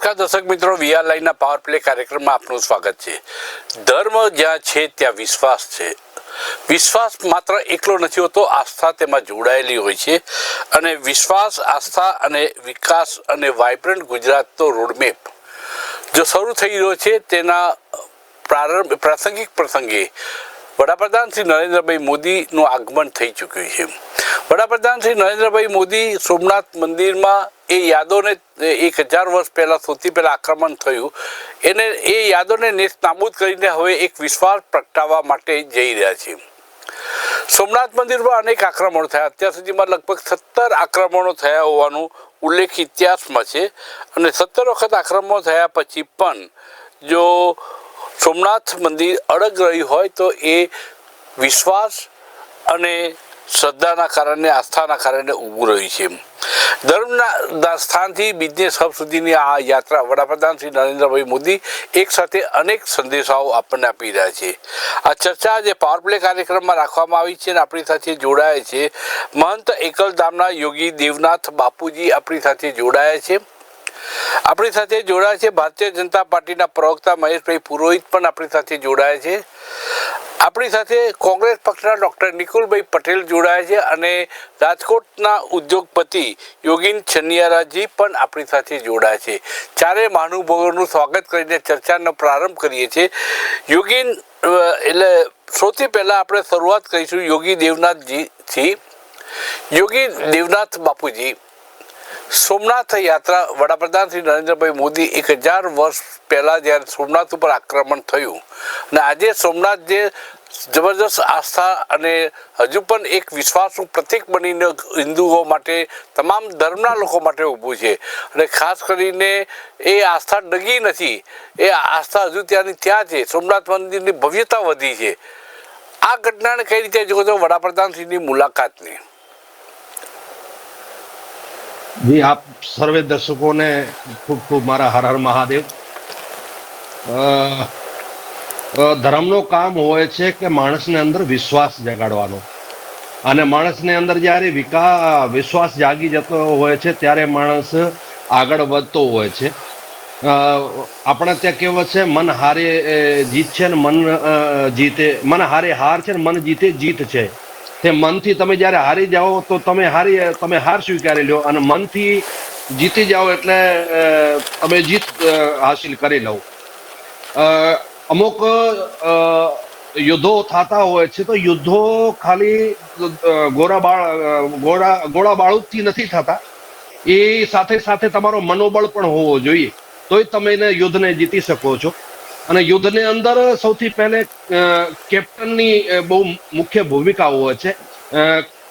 નમસ્કાર દર્શક મિત્રો, વીઆર લાઈવના પાવર પ્લે કાર્યક્રમમાં આપનું સ્વાગત છે. ધર્મ જ્યાં છે ત્યાં વિશ્વાસ છે. વિશ્વાસ માત્ર એકલો નથી હોતો, આસ્થા તેમાં જોડાયેલી હોય છે. અને વિશ્વાસ, આસ્થા અને વિકાસ અને વાઇબ્રન્ટ ગુજરાતનો રોડમેપ જો શરૂ થઈ રહ્યો છે, તેના પ્રાસંગિક પ્રસંગે વડાપ્રધાન શ્રી નરેન્દ્રભાઈ મોદીનું આગમન થઈ ચૂક્યું છે. વડાપ્રધાન શ્રી નરેન્દ્રભાઈ મોદી સોમનાથ મંદિરમાં એ યાદોને 1000 વર્ષ પહેલાં સૌથી પહેલાં આક્રમણ થયું એ યાદોને નેસ્ત નાબૂદ કરીને હવે એક વિશ્વાસ પ્રગટાવવા માટે જઈ રહ્યા છે. સોમનાથ મંદિરમાં અનેક આક્રમણો થયા. અત્યાર સુધીમાં લગભગ 17 આક્રમણો થયા હોવાનું ઉલ્લેખ ઇતિહાસમાં છે. અને 17 વખત આક્રમણો થયા પછી પણ જો સોમનાથ મંદિર અડગ રહ્યું હોય તો એ વિશ્વાસ અને શ્રદ્ધાના કારણે, આસ્થાના કારણે ઊભું રહ્યું છે. ધર્મના સ્થાનથી બિઝનેસ હબ સુધીની આ યાત્રા વડાપ્રધાન શ્રી નરેન્દ્રભાઈ મોદી એક સાથે અનેક સંદેશાઓ આપણને આપી રહ્યા છે. આ ચર્ચા જે પાવર પ્લે કાર્યક્રમમાં રાખવામાં આવી છે અને આપણી સાથે જોડાયા છે મહંત એકલધામના યોગી દેવનાથ બાપુજી આપણી સાથે જોડાયા છે. આપણી સાથે જોડાયા છે ભારતીય જનતા પાર્ટીના પ્રવક્તા મહેશભાઈ પુરોહિત પણ આપણી સાથે જોડાયા છે. આપણી સાથે કોંગ્રેસ પક્ષના ડૉક્ટર નિકુલભાઈ પટેલ જોડાયા છે અને રાજકોટના ઉદ્યોગપતિ યોગીન છનિયારાજી પણ આપણી સાથે જોડાયા છે. ચારે મહાનુભાવોનું સ્વાગત કરીને ચર્ચાનો પ્રારંભ કરીએ છીએ. યોગીન એટલે સૌથી પહેલાં આપણે શરૂઆત કરીશું યોગી દેવનાથજીથી. યોગી દેવનાથ બાપુજી, સોમનાથ યાત્રા વડાપ્રધાન શ્રી નરેન્દ્રભાઈ મોદી 1000 વર્ષ પહેલાં જ્યારે સોમનાથ ઉપર આક્રમણ થયું અને આજે સોમનાથ જે જબરદસ્ત આસ્થા અને હજુ પણ એક વિશ્વાસનું પ્રતીક બનીને હિન્દુઓ માટે, તમામ ધર્મના લોકો માટે ઊભું છે. અને ખાસ કરીને એ આસ્થા ડગી નથી, એ આસ્થા હજુ ત્યાંની ત્યાં છે. સોમનાથ મંદિરની ભવ્યતા વધી છે. આ ઘટનાને કઈ રીતે જોવો છો વડાપ્રધાનશ્રીની મુલાકાતને? જી, આપ સર્વે દર્શકોને ખૂબ ખૂબ મારા હર હર મહાદેવ. ધર્મનું કામ હોય છે કે માણસને અંદર વિશ્વાસ જગાડવાનો, અને માણસને અંદર જ્યારે વિશ્વાસ જાગી જતો હોય છે ત્યારે માણસ આગળ વધતો હોય છે. આપણે ત્યાં કહેવત છે, મન હારે જીત છે ને મન જીતે, મન હારે હાર છે ને મન જીતે જીત છે. તે મનથી તમે જ્યારે હારી જાઓ તો તમે હાર સ્વીકારી લો, અને મનથી જીતી જાઓ એટલે તમે જીત હાસિલ કરી લો. અમુક યુદ્ધો થતા હોય છે તો યુદ્ધો ખાલી ગોળા બાળૂદથી નથી થતા, એ સાથે સાથે તમારો મનોબળ પણ હોવો જોઈએ, તોય તમે યુદ્ધને જીતી શકો છો. અને યુદ્ધની અંદર સૌથી પહેલે કેપ્ટનની બહુ મુખ્ય ભૂમિકા હોય છે.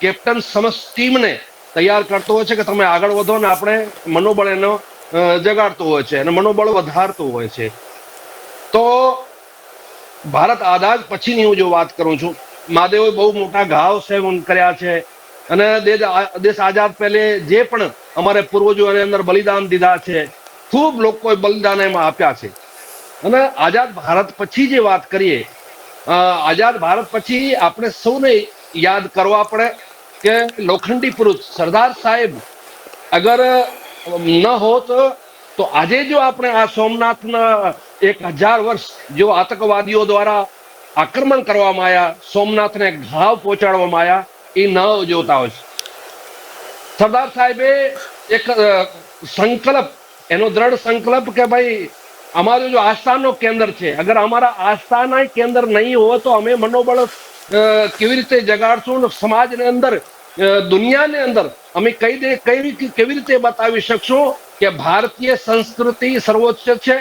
કેપ્ટન સમસ્ત ટીમને તૈયાર કરતો હોય છે કે તમે આગળ વધો, ને આપણે મનોબળ એનો જગાડતો હોય છે અને મનોબળ વધારતો હોય છે. તો ભારત આઝાદ પછીની હું જો વાત કરું છું, મહાદેવે બહુ મોટા ઘાવ સહન કર્યા છે. અને દેશ આઝાદ પહેલે જે પણ અમારે પૂર્વજો એની અંદર બલિદાન દીધા છે, ખૂબ લોકોએ બલિદાન એમાં આપ્યા છે. અને આઝાદ ભારત પછી જે વાત કરીએ, આઝાદ ભારત પછી આપણે સૌને યાદ કરવા પડે કે લોખંડી પુરુષ સરદાર સાહેબ અગર ન હોત તો આજે જો આપણે આ સોમનાથના 1000 વર્ષ જો આતંકવાદીઓ દ્વારા આક્રમણ કરવામાં આવ્યા, સોમનાથને ઘાવ પહોંચાડવામાં આવ્યા, એ ન જોતા હોય. સરદાર સાહેબે એક સંકલ્પ, એનો દ્રઢ સંકલ્પ કે ભાઈ અમારું જો આસ્થાનો કેન્દ્ર છે, અગર અમારા આસ્થાના કેન્દ્ર નહીં હોય તો અમે મનોબળ કેવી રીતે જગાડશું? સમાજની અંદર, દુનિયાની અંદર અમે કેવી રીતે બતાવી શકશું કે ભારતીય સંસ્કૃતિ સર્વોચ્ચ છે,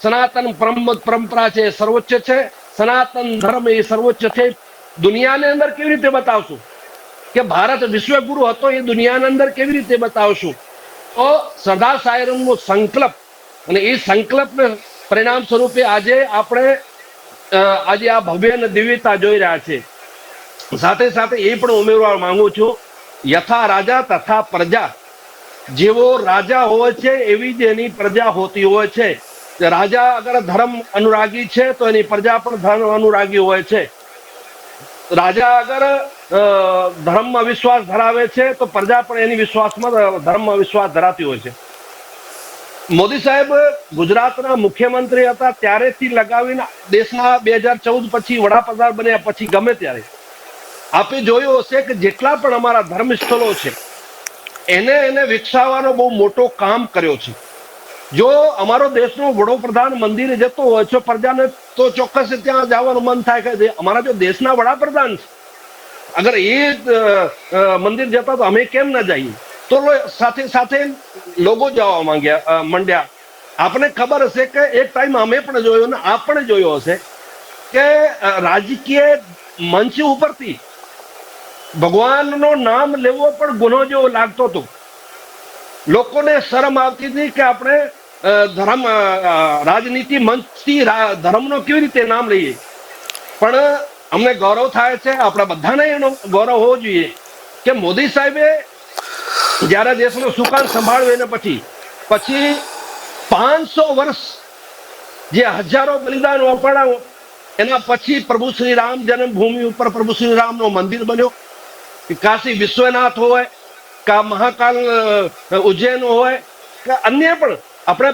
સનાતન પરંપરા છે સર્વોચ્ચ છે, સનાતન ધર્મ એ સર્વોચ્ચ છે. દુનિયાની અંદર કેવી રીતે બતાવશું કે ભારત વિશ્વગુરુ હતો? એ દુનિયાની અંદર કેવી રીતે બતાવશું? તો સરદાર સાહેબનો સંકલ્પ, અને એ સંકલ્પને પરિણામ સ્વરૂપે આજે આપણે આ ભવ્ય અને દિવ્યતા જોઈ રહ્યા છે. સાથે સાથે એ પણ ઉમેરવા માંગુ છું, યથા રાજા તથા પ્રજા. જેવો રાજા હોય છે એવી જ એની પ્રજા હોતી હોય છે. રાજા અગર ધર્મ અનુરાગી છે તો એની પ્રજા પણ ધર્મ અનુરાગી હોય છે. રાજા અગર ધર્મમાં વિશ્વાસ ધરાવે છે તો પ્રજા પણ એની ધર્મમાં વિશ્વાસ ધરાતી હોય છે. મોદી સાહેબ ગુજરાતના મુખ્યમંત્રી હતા ત્યારેથી લગાવીને દેશના 2014 પછી વડાપ્રધાન બન્યા પછી ગમે ત્યારે આપે જોયું હશે કે જેટલા પણ અમારા ધર્મ સ્થળો છે એને વિકસાવવાનો બહુ મોટો કામ કર્યો છે. જો અમારો દેશનો વડાપ્રધાન મંદિરે જતો હોય છે પ્રજાને તો ચોક્કસ ત્યાં જવાનું મન થાય કે અમારા જો દેશના વડાપ્રધાન છે અગર એ મંદિર જતા તો અમે કેમ ના જઈએ. તો સાથે સાથે લોકો જવા માંડ્યા. આપને ખબર હશે કે એક ટાઈમ અમે પણ જોયો ને આપ પણ જોયો હશે કે રાજકીય મંચ ઉપરથી ભગવાનનું નામ લેવો પણ ગુનો જેવો લાગતો હતો. લોકોને શરમ આવતી હતી કે આપણે ધર્મ રાજનીતિ મંચથી ધર્મનો કેવી રીતે નામ લઈએ. પણ અમને ગૌરવ થાય છે, આપણા બધાને એનો ગૌરવ હોવો જોઈએ કે મોદી સાહેબે જ્યારે દેશનું સુકાન સંભાળ્યું એને પછી 500 વર્ષ જે હજારો બલિદાન અપાયા એના પછી પ્રભુ શ્રી રામ જન્મભૂમિ ઉપર પ્રભુ શ્રી રામનું મંદિર બન્યો. કાશી વિશ્વનાથ હોય કે મહાકાલ ઉજ્જૈન હોય કે અન્ય પણ આપણે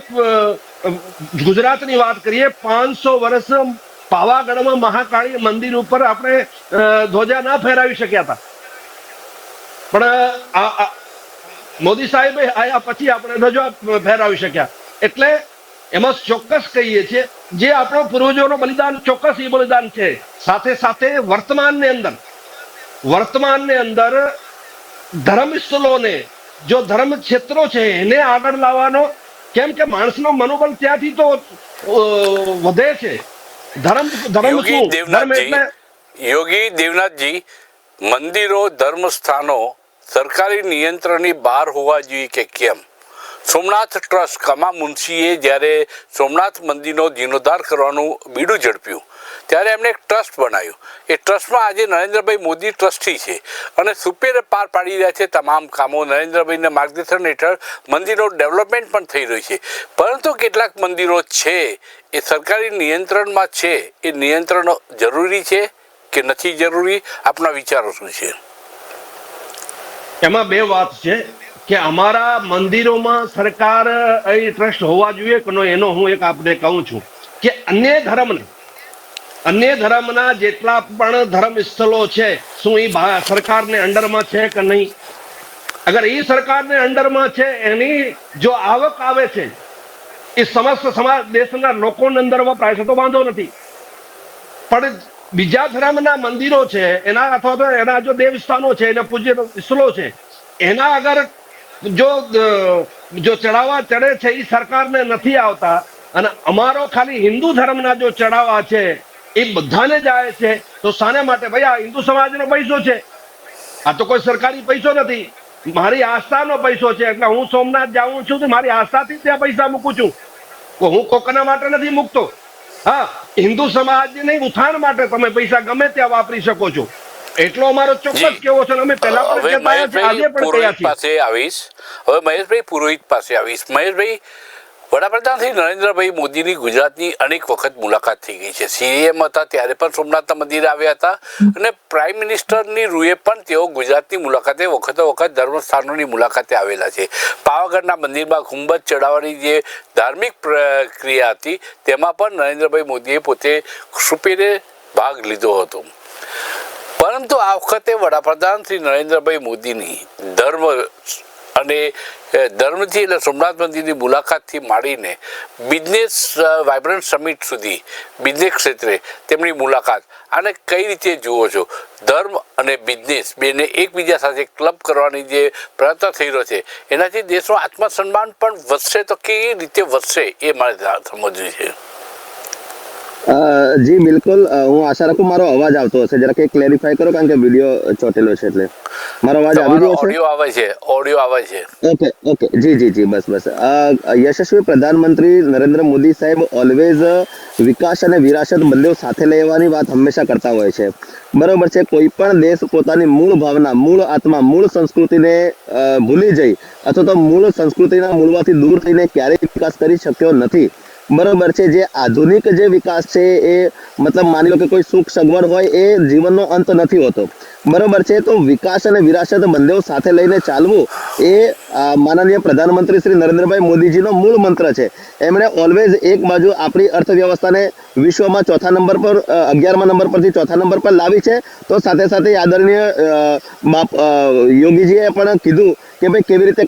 ગુજરાતની વાત કરીએ 500 વર્ષ પાવાગઢમાં મહાકાળી મંદિર ઉપર આપણે ધ્વજા ના ફેરાવી શક્યા હતા. પણ મોદી સાહેબે આયા પછી આપણે ધ્વજા ફેરાવી શક્યા. એટલે એમાં ચોક્કસ કહીએ છીએ જે આપણો પૂર્વજોનો બલિદાન ચોક્કસ એ બલિદાન છે. સાથે સાથે વર્તમાનની અંદર ધર્મ સ્થળોને જો ધર્મ ક્ષેત્રો છે એને આગળ લાવવાનો, કેમ કે માણસનો મનોબળ ત્યાંથી તો વધે છે. યોગી દેવનાથજી, મંદિરો ધર્મ સ્થાનો સરકારી નિયંત્રણની બહાર હોવા જોઈએ કે કેમ? સોમનાથ ટ્રસ્ટ કમા મુનશીએ જ્યારે સોમનાથ મંદિરનો જીર્ણોદ્ધાર કરવાનું બીડું ઝડપ્યું ત્યારે એમણે એક ટ્રસ્ટ બનાવ્યું. એ ટ્રસ્ટમાં આજે નરેન્દ્રભાઈ મોદી ટ્રસ્ટી છે અને સુપેરે પાર પાડી રહ્યા છે તમામ કામો. નરેન્દ્રભાઈના માર્ગદર્શન હેઠળ મંદિરનો ડેવલપમેન્ટ પણ થઈ રહ્યું છે. પરંતુ કેટલાક મંદિરો છે એ સરકારી નિયંત્રણમાં છે. એ નિયંત્રણ જરૂરી છે કે નથી જરૂરી? આપના વિચારો શું છે? એમાં બે વાત છે કે અમારા મંદિરોમાં સરકાર ટ્રસ્ટ હોવા જોઈએ કે એનો હું એક આપને કહું છું કે અન્ય ધર્મના જેટલા પણ ધર્મ સ્થળો છે શું એ સરકારને અંડરમાં છે કે નહીં? અગર એ સરકારને અંડરમાં છે એની જો આવક આવે છે એ સમસ્ત સમાજ દેશના લોકોને અંદર વપરાય છે તો વાંધો નથી. પણ બીજા ધર્મના મંદિરો છે એના અથવા તો એના જો દેવસ્થાનો છે એના પૂજ્ય સ્થળો છે એના અગર જો ચડાવવા ચડે છે એ સરકારને નથી આવતા અને અમારો ખાલી હિન્દુ ધર્મના જો ચડાવવા છે એ બધાને જાય છે તો શાને માટે? ભાઈ આ હિન્દુ સમાજનો પૈસો છે, આ તો કોઈ સરકારી પૈસો નથી, મારી આસ્થાનો પૈસો છે. એટલે હું સોમનાથ જાઉં છું તો મારી આસ્થાથી ત્યાં પૈસા મૂકું છું, હું કોકના માટે નથી મૂકતો. હા, હિન્દુ સમાજની ઉત્થાન માટે તમે પૈસા ગમે ત્યાં વાપરી શકો છો. એટલો અમારો ચોક્કસ કેવો છે. અમે પહેલા પણ આજે પણ કહ્યા છીએ. હવે મહેશભાઈ પુરોહિત પાસે આવીશ. મહેશભાઈ, વડાપ્રધાન શ્રી નરેન્દ્રભાઈ મોદીની ગુજરાતની અનેક વખત મુલાકાત થઈ ગઈ છે. સીએમ હતા ત્યારે પણ સોમનાથના મંદિરે આવ્યા હતા અને પ્રાઇમ મિનિસ્ટરની રૂએ પણ તેઓ ગુજરાતની મુલાકાતે વખત ધર્મસ્થાનોની મુલાકાતે આવેલા છે. પાવાગઢના મંદિરમાં ઘુંબજ ચડાવવાની જે ધાર્મિક પ્રક્રિયા હતી તેમાં પણ નરેન્દ્રભાઈ મોદીએ પોતે સુપેરે ભાગ લીધો હતો. પરંતુ આ વખતે વડાપ્રધાન શ્રી નરેન્દ્રભાઈ મોદીની ધર્મથી એટલે સોમનાથ મંદિરની મુલાકાતથી માંડીને બિઝનેસ વાઇબ્રન્ટ સમિટ સુધી બિઝનેસ ક્ષેત્રે તેમની મુલાકાત, આને કઈ રીતે જુઓ છો? ધર્મ અને બિઝનેસ બેને એકબીજા સાથે ક્લબ કરવાની જે પ્રયત્ન થઈ રહ્યો છે એનાથી દેશનું આત્મસન્માન પણ વધશે, તો કેવી રીતે વધશે એ મારે સમજવું છે. જી બિલકુલ, હું આશા રાખું મારો અવાજ આવતો હશે. જરા કે ક્લેરિફાય કરો કારણ કે વિડીયો ચોટેલો છે એટલે મારો અવાજ આવી રહ્યો છે? ઓડિયો આવે છે. ઓકે જી બસ. યશસ્વી પ્રધાનમંત્રી નરેન્દ્ર મોદી સાહેબ ઓલવેઝ વિકાસ અને વિરાસત બંને સાથે લેવાની વાત હંમેશા કરતા હોય છે. બરોબર છે. કોઈ પણ દેશ પોતાની મૂળ ભાવના, મૂળ આત્મા, મૂળ સંસ્કૃતિને ભૂલી જઈ અથવા તો મૂળ સંસ્કૃતિના મૂળમાંથી દૂર થઈને ક્યારેય વિકાસ કરી શક્યો નથી. બરોબર છે. જે આધુનિક જે વિકાસ છે એ મતલબ માની લો કે કોઈ સુખ સગવડ હોય એ જીવનનો અંત નથી હોતો. બરોબર છે. તો વિકાસ અને વિરાસત બંને સાથે લઈને ચાલવું એ માનનીય પ્રધાનમંત્રી શ્રી નરેન્દ્રભાઈ મોદીજીનો મૂળ મંત્ર છે. એમણે ઓલવેઝ એક બાજુ આપણી અર્થવ્યવસ્થાને વિશ્વમાં ચોથા નંબર પર 11મા નંબર પરથી ચોથા નંબર પર લાવી છે, તો સાથે સાથે આદરણીય યોગીજીએ પણ કીધું કે ભાઈ કેવી રીતે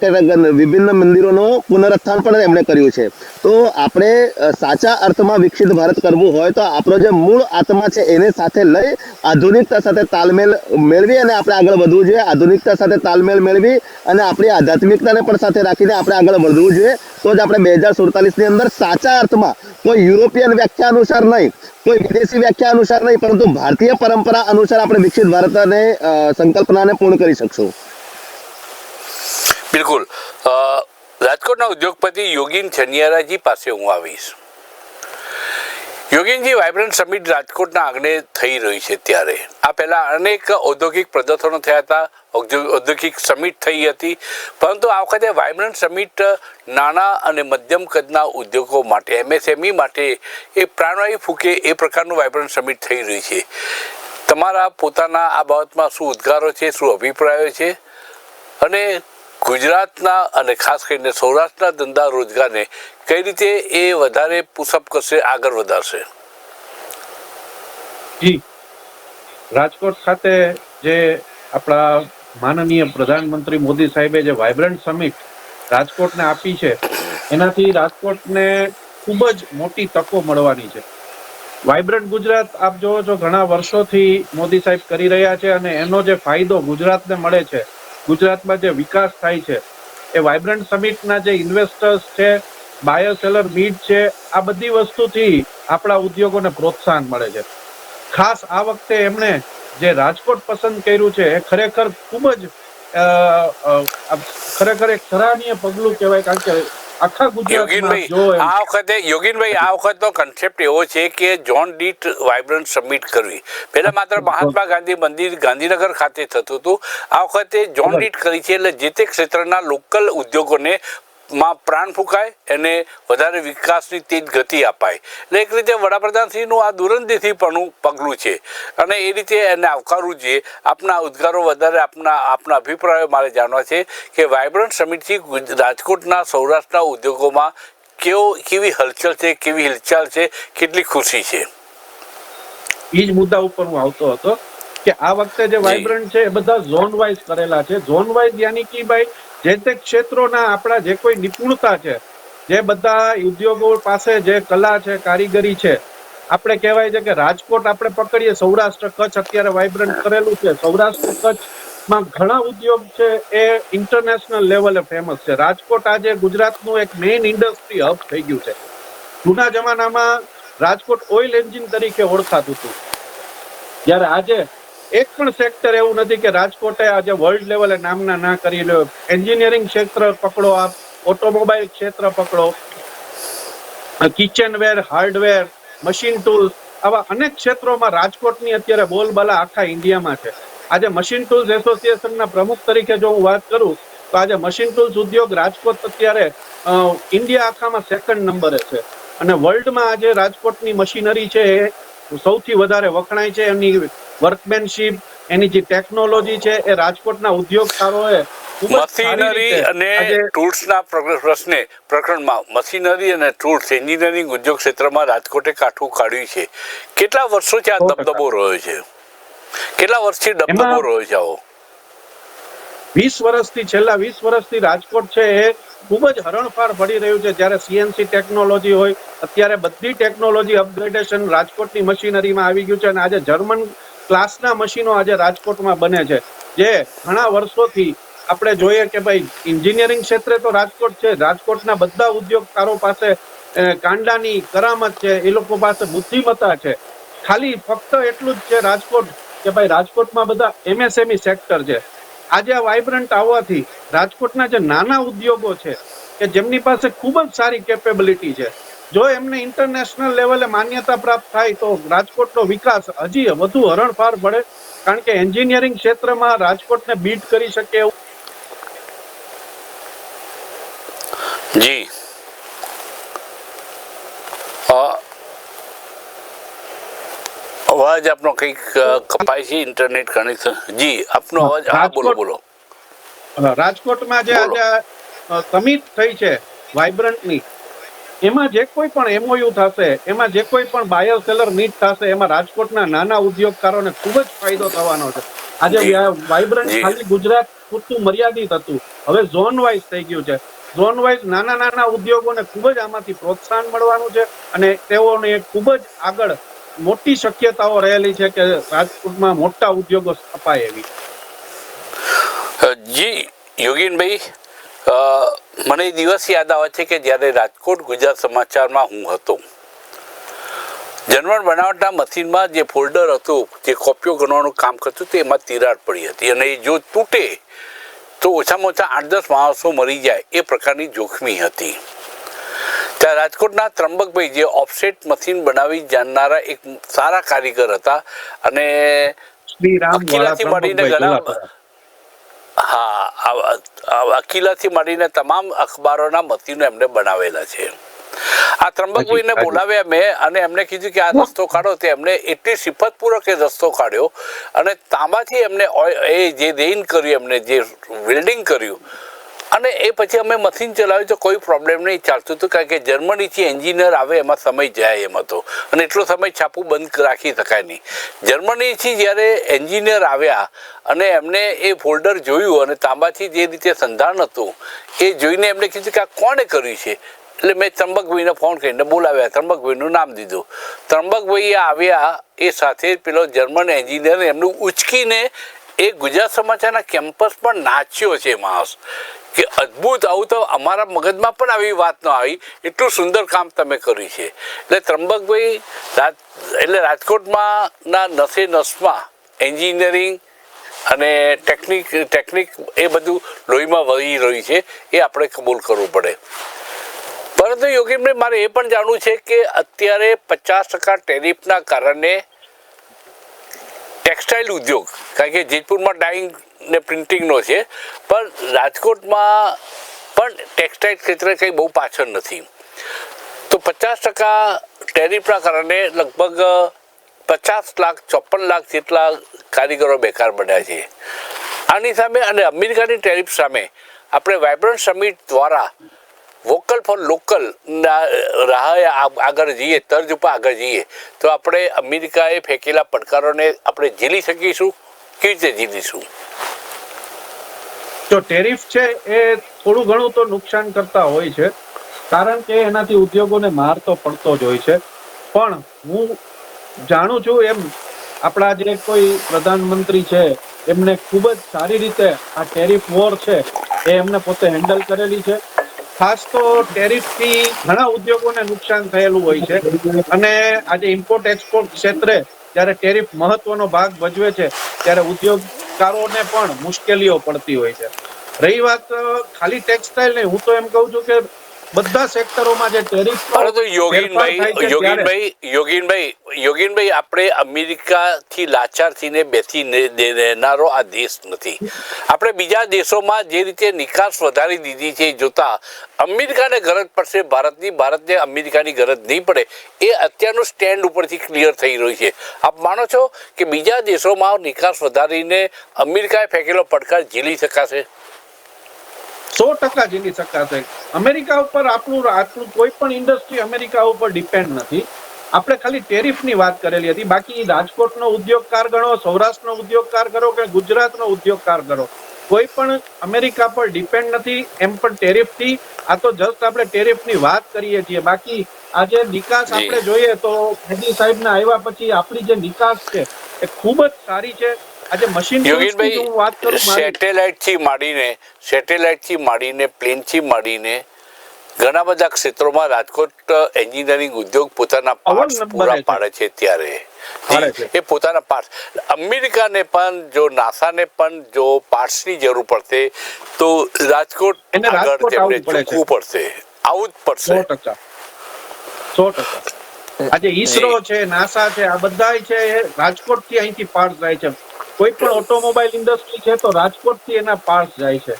વિભિન્ન મંદિરોનું પુનરુત્થાન પણ એમણે કર્યું છે. તો આપણે સાચા અર્થમાં વિકસિત ભારત કરવું હોય તો આપણો જે મૂળ આત્મા છે એને સાથે લઈ આધુનિકતા સાથે તાલમેલ મેળવી અને આપણે આગળ વધવું જોઈએ. આધુનિકતા સાથે તાલમેલ મેળવી અને આપણી આધ્યાત્મિકતાને પણ સાથે રાખીને આપણે આગળ વધવું જોઈએ. તો જ આપણે 2047ની અંદર સાચા અર્થમાં કોઈ યુરોપિયન વ્યાખ્યા અનુસાર નહીં, કોઈ વિદેશી વ્યાખ્યા અનુસાર નહીં, પરંતુ ભારતીય પરંપરા અનુસાર આપણે વિકસિત ભારતને સંકલ્પનાને પૂર્ણ કરી શકશું. બિલકુલ. રાજકોટના ઉદ્યોગપતિ યોગીન છનિયારાજી પાસે હું આવીશ. યોગીનજી, વાઇબ્રન્ટ સમિટ રાજકોટના આંગણે થઈ રહી છે ત્યારે આ પહેલા અનેક ઔદ્યોગિક પ્રદર્શનો થયા હતા, ઔદ્યોગિક સમિટ થઈ હતી, પરંતુ આ વખતે વાઇબ્રન્ટ સમિટ નાના અને મધ્યમ કદના ઉદ્યોગો માટે, MSME માટે એ પ્રાણવાયુ ફૂંકે એ પ્રકારનું વાઇબ્રન્ટ સમિટ થઈ રહી છે. તમારા પોતાના આ બાબતમાં શું ઉદ્ગારો છે, શું અભિપ્રાયો છે, અને ગુજરાતના અને ખાસ કરીને સૌરાષ્ટ્રના ધંધા રોજગારને કઈ રીતે એ વધારે પુશઅપ કરશે, આગળ વધારશે? જી, રાજકોટ ખાતે જે આપણા માનનીય પ્રધાનમંત્રી મોદી સાહેબે જે વાઇબ્રન્ટ સમિટ રાજકોટને આપી છે, એનાથી રાજકોટને ખૂબ જ મોટી તકો મળવાની છે. વાઇબ્રન્ટ ગુજરાત આપ જોવો છો ઘણા વર્ષોથી મોદી સાહેબ કરી રહ્યા છે, અને એનો જે ફાયદો ગુજરાતને મળે છે, ગુજરાતમાં જે વિકાસ થાય છે, એ વાઇબ્રન્ટ સમિટના જે ઇન્વેસ્ટર્સ છે, બાયર સેલર મીટ છે, આ બધી વસ્તુથી આપણા ઉદ્યોગોને પ્રોત્સાહન મળે છે. ખાસ આ વખતે એમણે જે રાજકોટ પસંદ કર્યું છે એ ખરેખર ખૂબ જ ખરેખર એક સરાહનીય પગલું કહેવાય. કારણ કે આખા ગુજરાતમાં જો યોગીનભાઈ, આ વખતનો કન્સેપ્ટ એવો છે કે ઝોન દીઠ વાઇબ્રન્ટ સમિટ કરવી. પહેલા માત્ર મહાત્મા ગાંધી મંદિર ગાંધીનગર ખાતે થતું હતું, આ વખતે ઝોન દીઠ કરી છે, એટલે જે તે ક્ષેત્રના લોકલ ઉદ્યોગોને માં પ્રાણ ફૂંકાય અને વધારે વિકાસની તેજ ગતિ અપાય. એટલે એક રીતે વડાપ્રધાનશ્રીનું આ દૂરંદેશી પણ પગલું છે, અને એ રીતે એને આવકારવું જોઈએ. આપના ઉદ્ગારો વધારે, આપના અભિપ્રાયો મારે જાણવા છે કે વાઇબ્રન્ટ સમિટથી રાજકોટના સૌરાષ્ટ્રના ઉદ્યોગોમાં કેવી હલચલ છે, કેવી હિલચાલ છે, કેટલી ખુશી છે? એ જ મુદ્દા ઉપર હું આવતો હતો કે આ વખતે જે વાઇબ્રન્ટ છે એ બધા ઝોન વાઇઝ કરેલા છે. ઝોન વાઇઝ યાની કે ભાઈ જે તે ક્ષેત્રોના આપણા જે કોઈ નિપુણતા છે, જે બધા ઉદ્યોગો પાસે જે કલા છે, કારીગરી છે, આપણે કહેવાય છે કે રાજકોટ આપણે પકડીએ, સૌરાષ્ટ્ર કચ્છ અત્યારે વાઇબ્રન્ટ કરેલું છે. સૌરાષ્ટ્ર કચ્છમાં ઘણા ઉદ્યોગ છે એ ઇન્ટરનેશનલ લેવલે ફેમસ છે. રાજકોટ આજે ગુજરાતનું એક મેઇન ઇન્ડસ્ટ્રી હબ થઈ ગયું છે. જૂના જમાનામાં રાજકોટ ઓઇલ એન્જિન તરીકે ઓળખાતું હતું, જ્યારે આજે એક પણ સેક્ટર એવું નથી કે રાજકોટે આજે વર્લ્ડ લેવલે નામના ના કરી લો. એન્જિનિયરિંગ ક્ષેત્ર પકડો, આપ ઓટોમોબાઈલ ક્ષેત્ર પકડો, કિચનવેર, હાર્ડવેર, મશીન ટૂલ્સ, આવા અનેક ક્ષેત્રોમાં રાજકોટની અત્યારે બોલબાલા આખા ઇન્ડિયામાં છે. આજે મશીન ટૂલ્સ એસોસિએશનના પ્રમુખ તરીકે જો હું વાત કરું તો આજે મશીન ટૂલ્સ ઉદ્યોગ રાજકોટ અત્યારે ઇન્ડિયા આખામાં 2nd નંબરે છે, અને વર્લ્ડમાં આજે રાજકોટની મશીનરી છે એ સૌથી વધારે વખણાય છે. એની વર્કમેનશીપ, એની જે ટેકનોલોજી છે એ રાજકોટના ઉદ્યોગકારોએ મશીનરી અને ટૂલ્સના પ્રકરણમાં મશીનરી અને ટૂલ્સ એન્જિનિયરિંગ ઉદ્યોગ ક્ષેત્રમાં રાજકોટે કાઠું કાઢ્યું છે. કેટલા વર્ષોથી આ દબદબો રહ્યો છે? કેટલા વર્ષથી દબદબો રહ્યો છે આવો? 20 વર્ષથી, છેલ્લા 20 વર્ષથી રાજકોટ છે એ ખૂબ જ હરણફાળ પડી રહ્યું છે. જ્યારે CNC ટેકનોલોજી હોય, અત્યારે બધી ટેકનોલોજી અપગ્રેડેશન રાજકોટની મશીનરીમાં આવી ગયું છે, અને આજે જર્મન ક્લાસના મશીનો આજે રાજકોટમાં બને છે. જે ઘણા વર્ષોથી આપણે જોઈએ કે ભાઈ એન્જિનિયરિંગ ક્ષેત્રે તો રાજકોટ છે, રાજકોટના બધા ઉદ્યોગકારો પાસે કાંડાની કરામત છે, એ લોકો પાસે બુદ્ધિમત્તા છે. ખાલી ફક્ત એટલું જ છે રાજકોટ કે ભાઈ રાજકોટમાં બધા MSME સેક્ટર છે. આજે આ વાઇબ્રન્ટ આવવાથી રાજકોટના જે નાના ઉદ્યોગો છે કે જેમની પાસે ખૂબ જ સારી કેપેબિલિટી છે, જો એમને ઇન્ટરનેશનલ લેવલે માન્યતા પ્રાપ્ત થાય તો રાજકોટનો વિકાસ હજી વધુ હરણફાળ પડે. કારણ કે એન્જિનિયરિંગ ક્ષેત્રમાં રાજકોટને બીટ કરી શકે એવું. જી, અવાજ અવાજ આપનો કંઈક કપાય છે, ઇન્ટરનેટ કનેક્શન. જી, આપનો અવાજ. હા, બોલો બોલો. રાજકોટમાં જે બોલો. આજે સમિટ થઈ છે વાઇબ્રન્ટની, એમાં જે કોઈ પણ એમઓયુ થશે, એમાં જે કોઈ પણ બાયર સેલર મીટ થશે, એમાં રાજકોટના નાના ઉદ્યોગકારોને ખૂબ જ ફાયદો થવાનો છે. આજે જી, વાઇબ્રન્ટ જી. ખાલી ગુજરાત પૂરતું મર્યાદિત હતું, હવે ઝોન વાઇઝ થઈ ગયું છે. ઝોન વાઇઝ નાના નાના ઉદ્યોગોને ખૂબ જ આમાંથી પ્રોત્સાહન મળવાનું છે અને તેઓને ખૂબ જ આગળ મોટી શક્યતાઓ રહેલી છે કે રાજકોટમાં મોટા ઉદ્યોગો સ્થપાય એવી. જી યોગીનભાઈ, મને એ દિવસ યાદ આવે છે કે જ્યારે રાજકોટ ગુજરાત સમાચારમાં હું હતો, જર્મન બનાવટના મશીનમાં જે ફોલ્ડર હતું, જે કોપીઓ ગણવાનું કામ કરતું હતું, એમાં તિરાડ પડી હતી અને એ જો તૂટે તો ઓછામાં ઓછા 8-10 માણસો મરી જાય એ પ્રકારની જોખમી હતી. ત્યાં રાજકોટના ત્રંબકભાઈ, જે ઓફસેટ મશીન બનાવી જાણનારા એક સારા કારીગર હતા અને અકીલાથી માંડીને ઘણા, હા, અકીલાથી માંડીને તમામ અખબારોના મશીનો એમને બનાવેલા છે. આ ત્રંબકભાઈને બોલાવ્યા મેં અને એમને કીધું કે આ રસ્તો કાઢો, તે એમને એટલી સિફતપૂર્વક એ રસ્તો કાઢ્યો અને તાંબાથી એમને એ જે રેઇન કર્યું, એમને જે વેલ્ડિંગ કર્યું અને એ પછી અમે મશીન ચલાવ્યું તો કોઈ પ્રોબ્લેમ નહીં ચાલતું હતું, કારણ કે જર્મનીથી એન્જિનિયર આવે એમાં સમય જાય એમ હતો અને એટલો સમય છાપું બંધ રાખી શકાય નહીં. જર્મનીથી જ્યારે એન્જિનિયર આવ્યા અને એમને એ ફોલ્ડર જોયું અને તાંબાથી જે રીતે સંધારણ હતું એ જોઈને એમને કીધું કે આ કોણે કર્યું છે. એટલે મેં ત્રંબકભાઈને ફોન કરીને બોલાવ્યા, ત્રંબકભાઈનું નામ દીધું. ત્રંબકભાઈ આવ્યા, એ સાથે પેલો જર્મન એન્જિનિયર એમનું ઉચકીને એ ગુજરાત સમાચારના કેમ્પસ પર નાચ્યો છે માણસ, કે અદ્ભુત, આવું તો અમારા મગજમાં પણ આવી વાત ન આવી, એટલું સુંદર કામ તમે કર્યું છે. એટલે ત્રંબકભાઈ, એટલે રાજકોટમાં ના નસે નસમાં એન્જિનિયરિંગ અને ટેકનિક એ બધું લોહીમાં વહી રહ્યું છે, એ આપણે કબૂલ કરવું પડે. પરંતુ યોગીનભાઈ, મારે એ પણ જાણવું છે કે અત્યારે 50% ટેરિફના કારણે ટેક્સટાઇલ ઉદ્યોગ, કારણ કે જેતપુરમાં ડાઇંગ ને પ્રિન્ટિંગનો છે, પણ રાજકોટમાં પણ ટેક્સટાઇલ ક્ષેત્રે કંઈ બહુ પાછળ નથી. તો 50% ટેરિફના કારણે લગભગ 50 લાખ 54 લાખ જેટલા કારીગરો બેકાર બન્યા છે. આની સામે અને અમેરિકાની ટેરિફ સામે આપણે વાઇબ્રન્ટ સમિટ દ્વારા વોકલ ફોર લોકલ રાહે આગળ જઈએ, તર્જ ઉપર આગળ જઈએ તો આપણે અમેરિકાએ ફેંકેલા પડકારોને આપણે ઝીલી શકીશું. કેવી રીતે ઝીલીશું? જો ટેરિફ છે એ થોડું ઘણું તો નુકસાન કરતા હોય છે, કારણ કે એનાથી ઉદ્યોગોને માર તો પડતો જ હોય છે. પણ હું જાણું છું એમ આપણા જે કોઈ પ્રધાનમંત્રી છે એમને ખૂબ જ સારી રીતે આ ટેરિફ વોર છે એ એમને પોતે હેન્ડલ કરેલી છે. ખાસ તો ટેરિફથી ઘણા ઉદ્યોગોને નુકસાન થયેલું હોય છે અને આજે ઇમ્પોર્ટ એક્સપોર્ટ ક્ષેત્રે જ્યારે ટેરિફ મહત્વનો ભાગ ભજવે છે ત્યારે ઉદ્યોગકારોને પણ મુશ્કેલીઓ પડતી હોય છે. રહી વાત ખાલી ટેક્સટાઇલ નહીં, હું તો એમ કહું છું કે બધા સેક્ટરોમાં જે ટેરિફ, પરંતુ યોગીનભાઈ, આપણે અમેરિકાથી લાચાર થઈને બેસી રહેનારો આ દેશ નથી. આપણે બીજા દેશોમાં જે રીતે નિકાસ વધારી દીધી છે જોતા અમેરિકાને ગરજ પડશે ભારતની, ભારતને અમેરિકાની ગરજ નહીં પડે, એ અત્યારનું સ્ટેન્ડ ઉપરથી ક્લિયર થઈ રહ્યું છે. આપ માનો છો કે બીજા દેશોમાં નિકાસ વધારીને અમેરિકાએ ફેંકેલો પડકાર ઝીલી શકાશે? 100% ઝીલી શકાશે. અમેરિકા ઉપર આપણું કોઈ પણ ઇન્ડસ્ટ્રી અમેરિકા ઉપર ડિપેન્ડ નથી. આપણે ખાલી ટેરિફની વાત કરેલી હતી, બાકી રાજકોટનો ઉદ્યોગકાર ગણો, સૌરાષ્ટ્રનો ઉદ્યોગકાર કરો કે ગુજરાતનો ઉદ્યોગકાર કરો, કોઈ પણ અમેરિકા પર ડિપેન્ડ નથી. એમ પણ ટેરિફથી, આ તો જસ્ટ આપણે ટેરિફની વાત કરીએ છીએ, બાકી આજે નિકાસ આપણે જોઈએ તો મોદી સાહેબના આવ્યા પછી આપણી જે નિકાસ છે એ ખૂબ જ સારી છે. આજે મશીન યોગીનભાઈ, સેટેલાઇટથી માંડીને પ્લેનથી માંડીને ઘણા બધા ક્ષેત્રોમાં રાજકોટ એન્જિનિયરિંગ ઉદ્યોગ પોતાના પાર્ટ્સ પૂરા પાડે છે. ત્યારે એ પોતાના પાર્ટ્સ, અમેરિકાને પણ જો નાસાને પણ જો પાર્ટ્સની જરૂર પડશે તો રાજકોટ આગળ તેમને ઝૂકવું પડશે, આવવું જ પડશે. 100%. આજે ઈસરો છે, નાસા છે, આ બધા છે એ રાજકોટથી અહીંથી પાર્ટ્સ જાય છે. કોઈ પણ ઓટોમોબાઈલ ઇન્ડસ્ટ્રી છે તો રાજકોટથી એના પાર્ટ્સ જાય છે.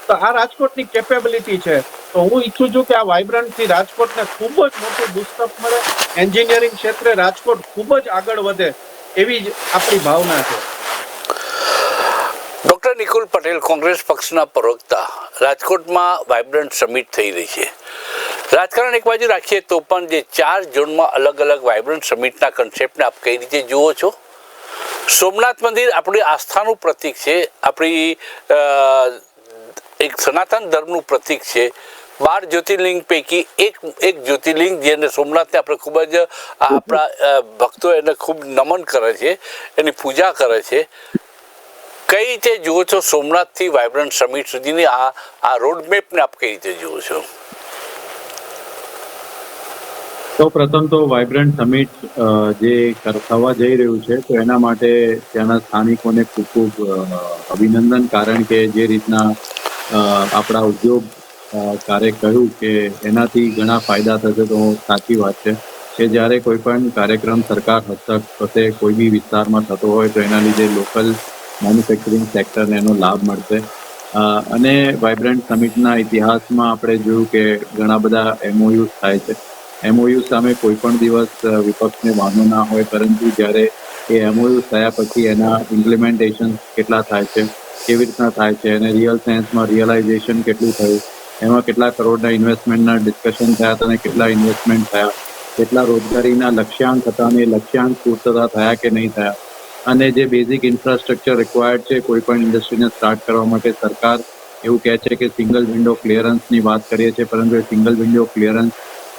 તો આ રાજકોટની કેપેબિલિટી છે. તો હું ઈચ્છું છું કે આ વાઇબ્રન્ટથી રાજકોટને ખૂબ જ મોટું બુસ્ટઅપ મળે, એન્જિનિયરિંગ ક્ષેત્રે રાજકોટ ખૂબ જ આગળ વધે એવી જ આપણી ભાવના છે. ડૉક્ટર નિકુલ પટેલ, કોંગ્રેસ પક્ષના પ્રવક્તા, રાજકોટમાં વાઇબ્રન્ટ સમિટ થઈ રહી છે. રાજકારણ એક બાજુ રાખીએ તો પણ જે 4 ઝોનમાં અલગ અલગ વાઇબ્રન્ટ સમિટના કન્સેપ્ટને આપ કઈ રીતે જુઓ છો? સોમનાથ મંદિર આપણી આસ્થાનું પ્રતીક છે, આપણી એક સનાતન ધર્મનું પ્રતીક છે. 12 જ્યોતિર્લિંગ પૈકી એક જ્યોતિર્લિંગ જેને સોમનાથને આપણે ખૂબ જ આપણા ભક્તો એને ખૂબ નમન કરે છે, એની પૂજા કરે છે. કઈ રીતે જુઓ છો સોમનાથથી વાઇબ્રન્ટ સમિટ સુધીની આ રોડમેપને આપ કઈ રીતે જુઓ છો? સૌ પ્રથમ તો વાઇબ્રન્ટ સમિટ જે થવા જઈ રહ્યું છે તો એના માટે ત્યાંના સ્થાનિકોને ખૂબ ખૂબ અભિનંદન, કારણ કે જે રીતના આપણા ઉદ્યોગ કારે કહ્યું કે એનાથી ઘણા ફાયદા થશે, તો સાચી વાત છે કે જ્યારે કોઈ પણ કાર્યક્રમ સરકાર હસ્તક થશે, કોઈ બી વિસ્તારમાં થતો હોય તો એના લીધે લોકલ મેન્યુફેક્ચરિંગ સેક્ટરને એનો લાભ મળશે. અને વાઇબ્રન્ટ સમિટના ઇતિહાસમાં આપણે જોયું કે ઘણા બધા MOUs થાય છે. MOU સામે કોઈ પણ દિવસ વિપક્ષને વાંધો ના હોય, પરંતુ જ્યારે એ MOU થયા પછી એના ઇમ્પ્લિમેન્ટેશન કેટલા થાય છે, કેવી રીતના થાય છે, અને રિયલ સેન્સમાં રિયલાઇઝેશન કેટલું થયું, એમાં કેટલા કરોડના ઇન્વેસ્ટમેન્ટના ડિસ્કશન થયા હતા અને કેટલા ઇન્વેસ્ટમેન્ટ થયા, કેટલા રોજગારીના લક્ષ્યાંક હતા અને લક્ષ્યાંક પૂર્તતા થયા કે નહીં થયા, અને જે બેઝિક ઇન્ફ્રાસ્ટ્રક્ચર રિક્વાયર્ડ છે કોઈ પણ ઇન્ડસ્ટ્રીને સ્ટાર્ટ કરવા માટે, સરકાર એવું કહે છે કે સિંગલ વિન્ડો ક્લિયરન્સની વાત કરીએ છીએ, પરંતુ એ સિંગલ વિન્ડો ક્લિયરન્સ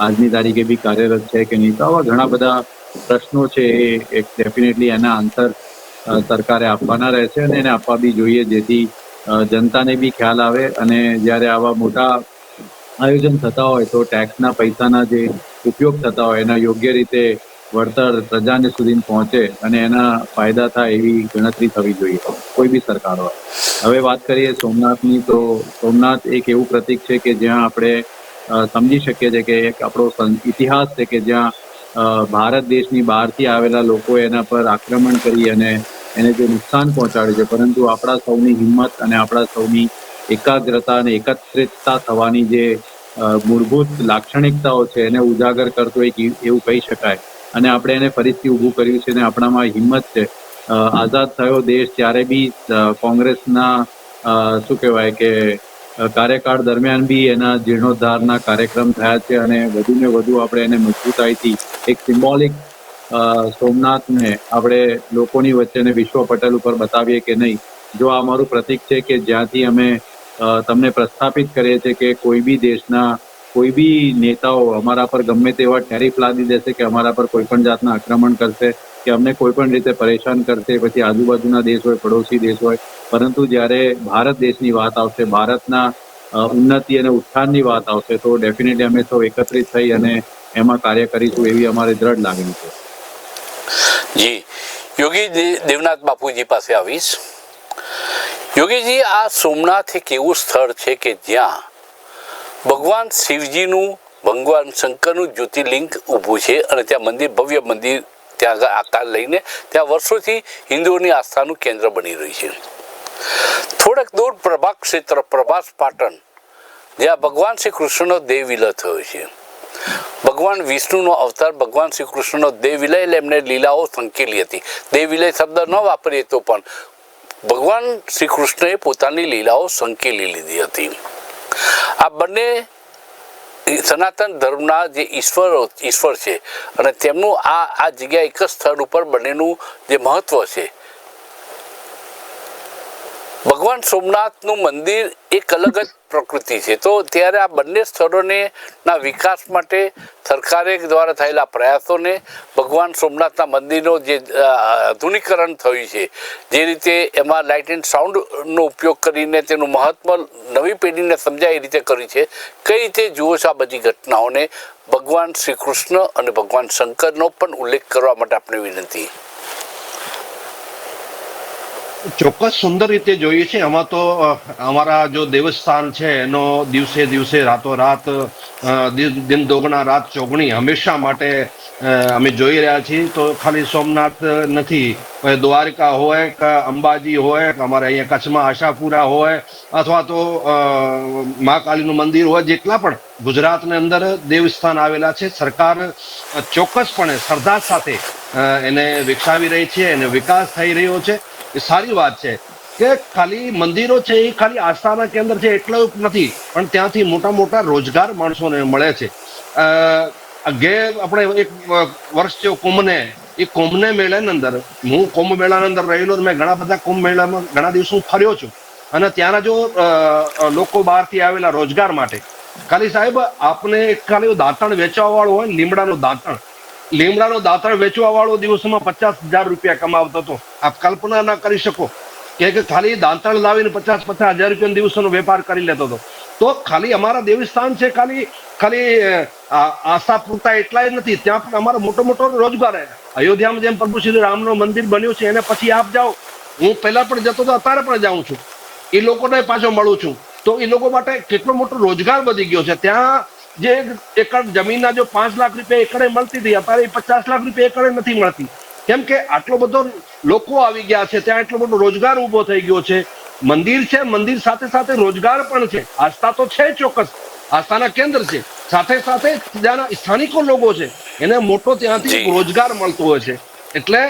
આજની તારીખે બી કાર્યરત છે કે નહીં. તો આવા ઘણા બધા પ્રશ્નો છે, એ એક ડેફિનેટલી એના આન્સર સરકારે આપવાના રહેશે અને એને આપવા બી જોઈએ, જેથી જનતાને બી ખ્યાલ આવે. અને જ્યારે આવા મોટા આયોજન થતા હોય તો ટેક્સના પૈસાના જે ઉપયોગ થતા હોય એના યોગ્ય રીતે વળતર પ્રજાને સુધી પહોંચે અને એના ફાયદા થાય એવી ગણતરી થવી જોઈએ કોઈ બી સરકાર હોય. હવે વાત કરીએ સોમનાથની, તો સોમનાથ એક એવું પ્રતીક છે કે જ્યાં આપણે સમજી શકીએ છીએ કે એક આપણો ઇતિહાસ છે કે જ્યાં ભારત દેશની બહારથી આવેલા લોકોએ એના પર આક્રમણ કરી અને એને જે નુકસાન પહોંચાડ્યું છે, પરંતુ આપણા સૌની હિંમત અને આપણા સૌની એકાગ્રતા અને એકત્રિતતા થવાની જે મૂળભૂત લાક્ષણિકતાઓ છે એને ઉજાગર કરતો એક એવું કહી શકાય. અને આપણે એને ફરીથી ઊભું કર્યું છે અને આપણામાં હિંમત છે. આઝાદ થયો દેશ ત્યારે બી કોંગ્રેસના શું કહેવાય કે કાર્યકાળ દરમિયાન બી એના જીર્ણોદ્ધારના કાર્યક્રમ થયા છે, અને વધુને વધુ આપણે એને મજબૂતાઈથી એક સિમ્બોલિક સોમનાથને આપણે લોકોની વચ્ચે વિશ્વ પટલ ઉપર બતાવીએ કે નહીં, જો આ અમારું પ્રતીક છે કે જ્યાંથી અમે તમને પ્રસ્થાપિત કરીએ છીએ કે કોઈ બી દેશના કોઈ બી નેતાઓ અમારા પર ગમે તેવા ટેરિફ લાદી દેશે કે અમારા પર કોઈ પણ જાતના આક્રમણ કરશે કે અમને કોઈ પણ રીતે પરેશાન કરશે, પછી આજુબાજુના દેશ હોય, પડોશી દેશ હોય, પરંતુ જ્યારે ભારત દેશની વાત આવશે, ભારતના ઉન્નતિ અને ઉત્થાનની વાત આવશે, તો ડેફિનેટલી અમે સૌ એકત્રિત થઈ અને એમાં કાર્ય કરીશું એવી અમારી દ્રઢ લાગણી છે. જી, યોગી દેવનાથ બાપુજી પાસે આવીશ. યોગીજી, આ સોમનાથ એક એવું સ્થળ છે કે જ્યાં ભગવાન શિવજીનું, ભગવાન શંકરનું જ્યોતિર્લિંગ ઊભું છે અને ત્યાં મંદિર, ભવ્ય મંદિર ત્યાં આગળ આકાર લઈને ત્યાં વર્ષોથી હિન્દુઓની આસ્થાનું કેન્દ્ર બની રહ્યું છે. થોડાક દૂર પ્રભાસ ક્ષેત્ર, પ્રભાસ પાટણ, જ્યાં ભગવાન શ્રી કૃષ્ણનો દેહ વિલય થયો છે. ભગવાન વિષ્ણુનો અવતાર, ભગવાન શ્રી કૃષ્ણનો દેહ વિલય, એટલે એમને લીલાઓ સંકેલી હતી. દેહ વિલય શબ્દ ન વાપરીએ તો પણ ભગવાન શ્રી કૃષ્ણએ પોતાની લીલાઓ સંકેલી લીધી હતી. આ બંને સનાતન ધર્મના જે ઈશ્વર છે અને તેમનું આ જગ્યા એક જ સ્થળ ઉપર બંનેનું જે મહત્વ છે. ભગવાન સોમનાથનું મંદિર એક અલગ જ પ્રકૃતિ છે, તો ત્યારે આ બંને સ્થળોના વિકાસ માટે સરકારે દ્વારા થયેલા પ્રયાસોને, ભગવાન સોમનાથના મંદિરનો જે આધુનિકરણ થયું છે, જે રીતે એમાં લાઇટ એન્ડ સાઉન્ડનો ઉપયોગ કરીને તેનું મહત્વ નવી પેઢીને સમજાય એ રીતે કર્યું છે. કઈ રીતે જુઓ છો આ બધી ઘટનાઓને? ભગવાન શ્રી કૃષ્ણ અને ભગવાન શંકરનો પણ ઉલ્લેખ કરવા માટે આપણે વિનંતી. ચોક્કસ સુંદર રીતે જોઈએ છે. આમાં તો અમારા જો દેવસ્થાન છે એનો દિવસે દિવસે રાતોરાત દિન દોગણા રાત ચોગણી હંમેશા માટે અમે જોઈ રહ્યા છીએ. તો ખાલી સોમનાથ નથી, દ્વારકા હોય કે અંબાજી હોય કે અમારે અહીંયા કચ્છમાં આશાપુરા હોય અથવા તો મહાકાલીનું મંદિર હોય, જેટલા પણ ગુજરાતની અંદર દેવસ્થાન આવેલા છે. સરકાર ચોક્કસપણે શ્રદ્ધા સાથે એને વિકસાવી રહી છે, એને વિકાસ થઈ રહ્યો છે. એ સારી વાત છે કે ખાલી મંદિરો છે એ ખાલી આસ્થાના કેન્દ્ર છે એટલું નથી, પણ ત્યાંથી મોટા મોટા રોજગાર માણસોને મળે છે. આપણે એક વર્ષ થયો કુંભને, એ કુંભને મેળાની અંદર, હું કુંભ મેળાની અંદર રહેલો, મેં ઘણા બધા કુંભ મેળામાં ઘણા દિવસો ફર્યો છું. અને ત્યાંના જો લોકો બહારથી આવેલા રોજગાર માટે, ખાલી સાહેબ આપને ખાલી દાંતણ વેચવા વાળો હોય, લીમડાનો દાંતણ વેચવા વાળો દિવસમાં 50,000 રૂપિયા કમાવતો હતો. આપ કલ્પના ના કરી શકો કે ખાલી દાંતણ લાવીને 50,000 રૂપિયાનો દિવસનો વેપાર કરી લેતો હતો. તો ખાલી અમારા દેવસ્થાન છે, ખાલી આસ્થા પૂરતા એટલા જ નથી, ત્યાં પણ અમારો મોટો મોટો રોજગાર. અયોધ્યામાં જેમ પ્રભુ શ્રી રામનું મંદિર બન્યું છે, એને પછી આપ જાઓ, હું પહેલા પણ જતો હતો, અત્યારે પણ જાઉં છું, એ લોકોને પાછો મળું છું, તો એ લોકો માટે કેટલો મોટો રોજગાર વધી ગયો છે. ત્યાં જે એકર જમીનના જો 5 લાખ રૂપિયા એકરે મળતી હતી, અત્યારે 50 લાખ રૂપિયા એકરે નથી મળતી. કેમ કે આટલો બધો લોકો આવી ગયા છે, ત્યાં એટલો બધો રોજગાર ઉભો થઈ ગયો છે. મંદિર છે, મંદિર સાથે સાથે રોજગાર પણ છે. આસ્થા તો છે, ચોક્કસ આસ્થાના કેન્દ્ર છે, સાથે સાથે ત્યાંના સ્થાનિકો લોકો છે, એને મોટો ત્યાંથી રોજગાર મળતો હોય છે. એટલે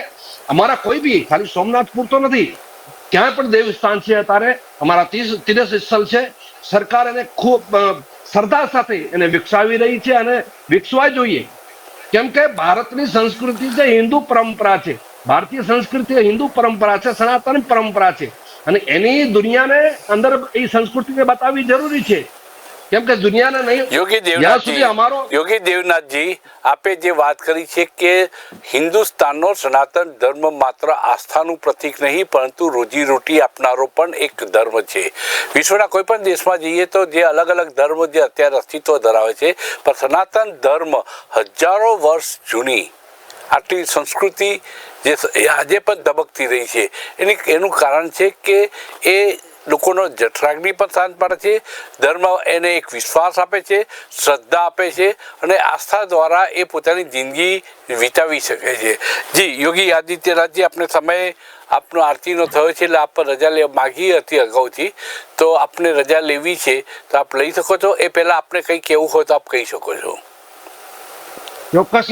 અમારા કોઈ બી ખાલી સોમનાથ પૂરતો નથી, ક્યાંય પણ દેવસ્થાન છે અત્યારે અમારા તીર્થ સ્થળ છે. સરકાર એને ખૂબ શ્રદ્ધા સાથે એને વિકસાવી રહી છે અને વિકસવા જોઈએ. કેમ કે ભારતની સંસ્કૃતિ છે, હિન્દુ પરંપરા છે. ભારતીય સંસ્કૃતિ હિન્દુ પરંપરા છે, સનાતન પરંપરા છે, અને એની દુનિયાને અંદર એ સંસ્કૃતિને બતાવવી જરૂરી છે. કેમ કે દુનિયાને નહીં. યોગી દેવનાથજી, આપે જે વાત કરી છે કે હિન્દુસ્તાનનો સનાતન ધર્મ માત્ર આસ્થાનું પ્રતીક નહીં, પરંતુ રોજીરોટી આપનારો પણ એક ધર્મ છે. વિશ્વના કોઈ પણ દેશમાં જઈએ તો જે અલગ અલગ ધર્મ જે અત્યારે અસ્તિત્વ ધરાવે છે, પણ સનાતન ધર્મ હજારો વર્ષ જૂની આટલી સંસ્કૃતિ જે આજે પણ ધબકતી રહી છે, એનું કારણ છે કે એ લોકોનો જઠરાગ્નિ પણ શાંત પાડે છે. ધર્મ એને એક વિશ્વાસ આપે છે, શ્રદ્ધા આપે છે, અને આસ્થા દ્વારા એ પોતાની જિંદગી વિતાવી શકે છે. જી યોગી આદિત્યનાથજી, આપણે સમય આપનો આરતીનો થયો છે, એટલે આપ રજા માગી હતી અગાઉથી, તો આપને રજા લેવી છે તો આપ લઈ શકો છો. એ પહેલાં આપને કંઈ કહેવું હોય તો આપ કહી શકો છો. ચોક્કસ